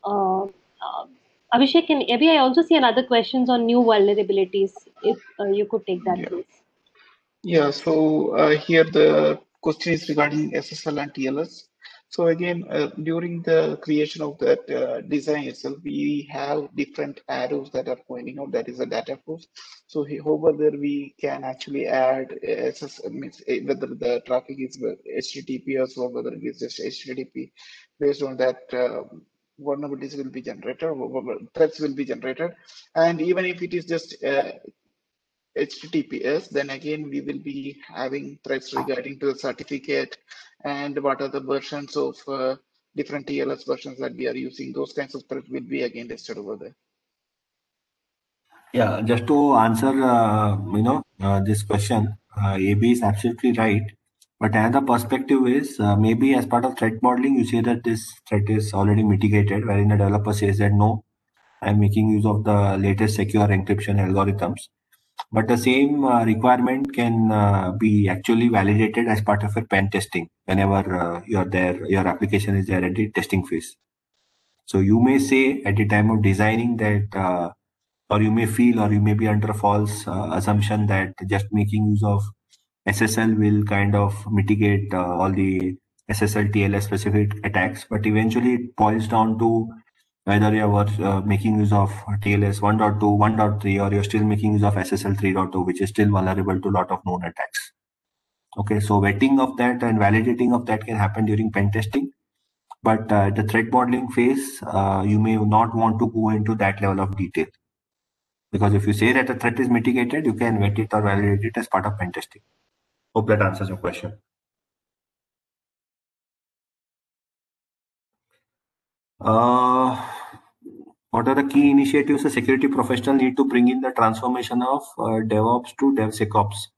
Abhishek and Abhi, I also see another questions on new vulnerabilities. If you could take that, Yeah. please. Yeah, so here the question is regarding SSL and TLS. So again, during the creation of that design itself, we have different arrows that are pointing out. That is a data flows. So over there, we can actually add SSL, means whether the traffic is HTTPS or whether it is just HTTP. Based on that, vulnerabilities will be generated, or threats will be generated, and even if it is just HTTPS, then again we will be having threads regarding to the certificate and what are the versions of different TLS versions that we are using. Those kinds of threats will be again listed over there. Yeah, just to answer, this question, AB is absolutely right. But another perspective is maybe as part of threat modeling, you say that this threat is already mitigated, wherein the developer says that no, I'm making use of the latest secure encryption algorithms. But the same requirement can be actually validated as part of a pen testing whenever you're there, your application is there at the testing phase. So you may say at the time of designing that, or you may feel, or you may be under a false assumption that just making use of SSL will kind of mitigate all the SSL TLS specific attacks. But eventually it boils down to whether you are making use of TLS 1.2, 1.3, or you're still making use of SSL 3.2, which is still vulnerable to a lot of known attacks. Okay, so vetting of that and validating of that can happen during pen testing. But the threat modeling phase, you may not want to go into that level of detail. Because if you say that a threat is mitigated, you can vet it or validate it as part of pen testing. Hope that answers your question. What are the key initiatives a security professional need to bring in the transformation of DevOps to DevSecOps?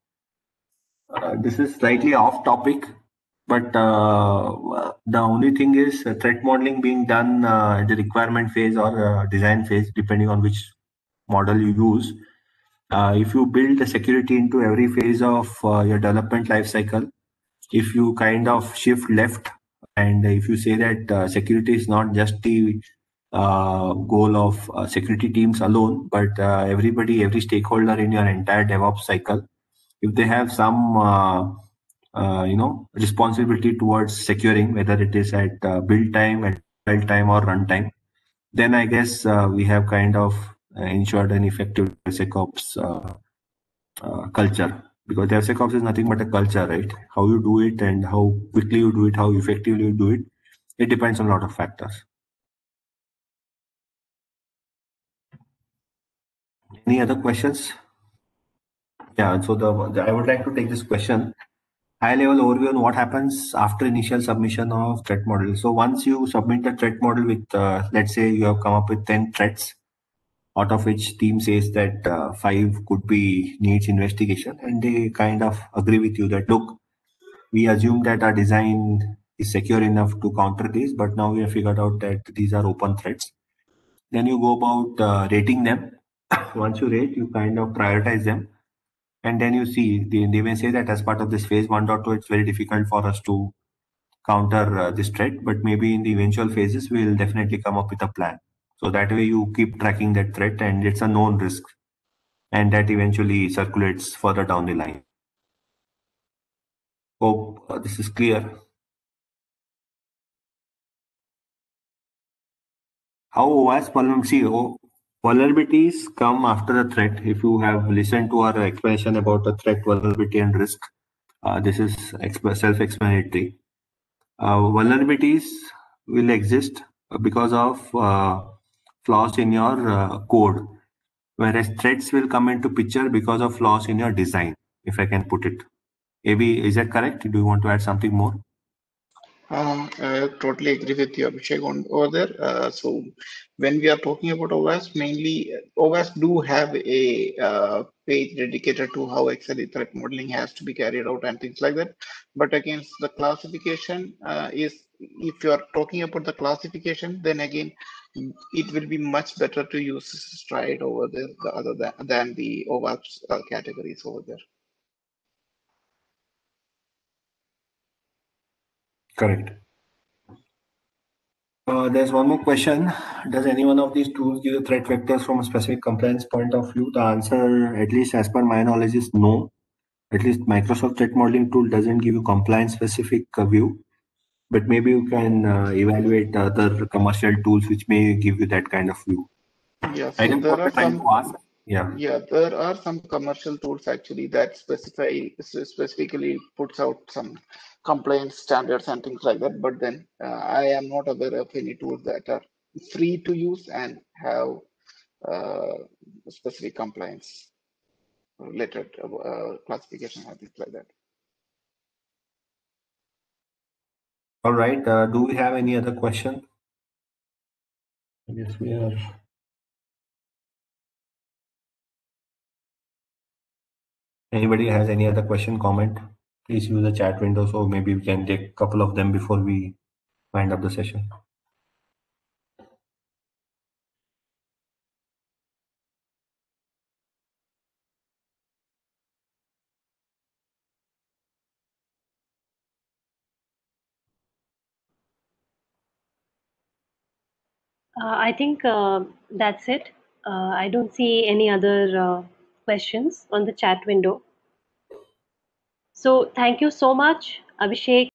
This is slightly off topic, but the only thing is threat modeling being done at the requirement phase or design phase, depending on which model you use. If you build the security into every phase of your development lifecycle, if you kind of shift left and if you say that security is not just the goal of security teams alone, but everybody, every stakeholder in your entire DevOps cycle, if they have some responsibility towards securing, whether it is at build time, at build time, or runtime, then I guess we have kind of ensured an effective DevSecOps culture, because DevSecOps is nothing but a culture, right? How you do it and how quickly you do it, how effectively you do it, it depends on a lot of factors. Any other questions? Yeah, so I would like to take this question. High level overview on what happens after initial submission of threat model. So once you submit the threat model with, let's say you have come up with 10 threats, out of which team says that 5 could be needs investigation, and they kind of agree with you that, look, we assume that our design is secure enough to counter these, but now we have figured out that these are open threats. Then you go about rating them. Once you rate, you kind of prioritize them. And then you see, they may say that as part of this phase 1.2, it's very difficult for us to counter this threat, but maybe in the eventual phases, we'll definitely come up with a plan. So that way you keep tracking that threat and it's a known risk. And that eventually circulates further down the line. Hope this is clear. How OS vulnerabilities come after the threat. If you have listened to our explanation about the threat, vulnerability, and risk, this is self-explanatory. Vulnerabilities will exist because of flaws in your code, whereas threats will come into picture because of flaws in your design, if I can put it. AB, is that correct? Do you want to add something more? I totally agree with you, Abhishek, over there. So when we are talking about OWASP, mainly OWASP do have a page dedicated to how XLE threat modeling has to be carried out and things like that. But again, the classification is, if you are talking about the classification, then again, it will be much better to use Stride over there, than the OWASP categories over there. Correct. There's one more question. Does any one of these tools give the threat vectors from a specific compliance point of view? The answer, at least as per my knowledge, is no. At least Microsoft threat modeling tool doesn't give you compliance specific view, but maybe you can evaluate other commercial tools which may give you that kind of view. Yeah, I so guess there what are we're trying some. to ask. Yeah. Yeah, there are some commercial tools actually that specifically puts out some complaint standards and things like that. But then I am not aware of any tools that are free to use and have uh, specific compliance related classification and things like that. All right. Do we have any other question? I guess we are. Anybody has any other question, comment? Please use the chat window so maybe we can take a couple of them before we wind up the session. I think that's it. I don't see any other questions on the chat window. So thank you so much, Abhishek,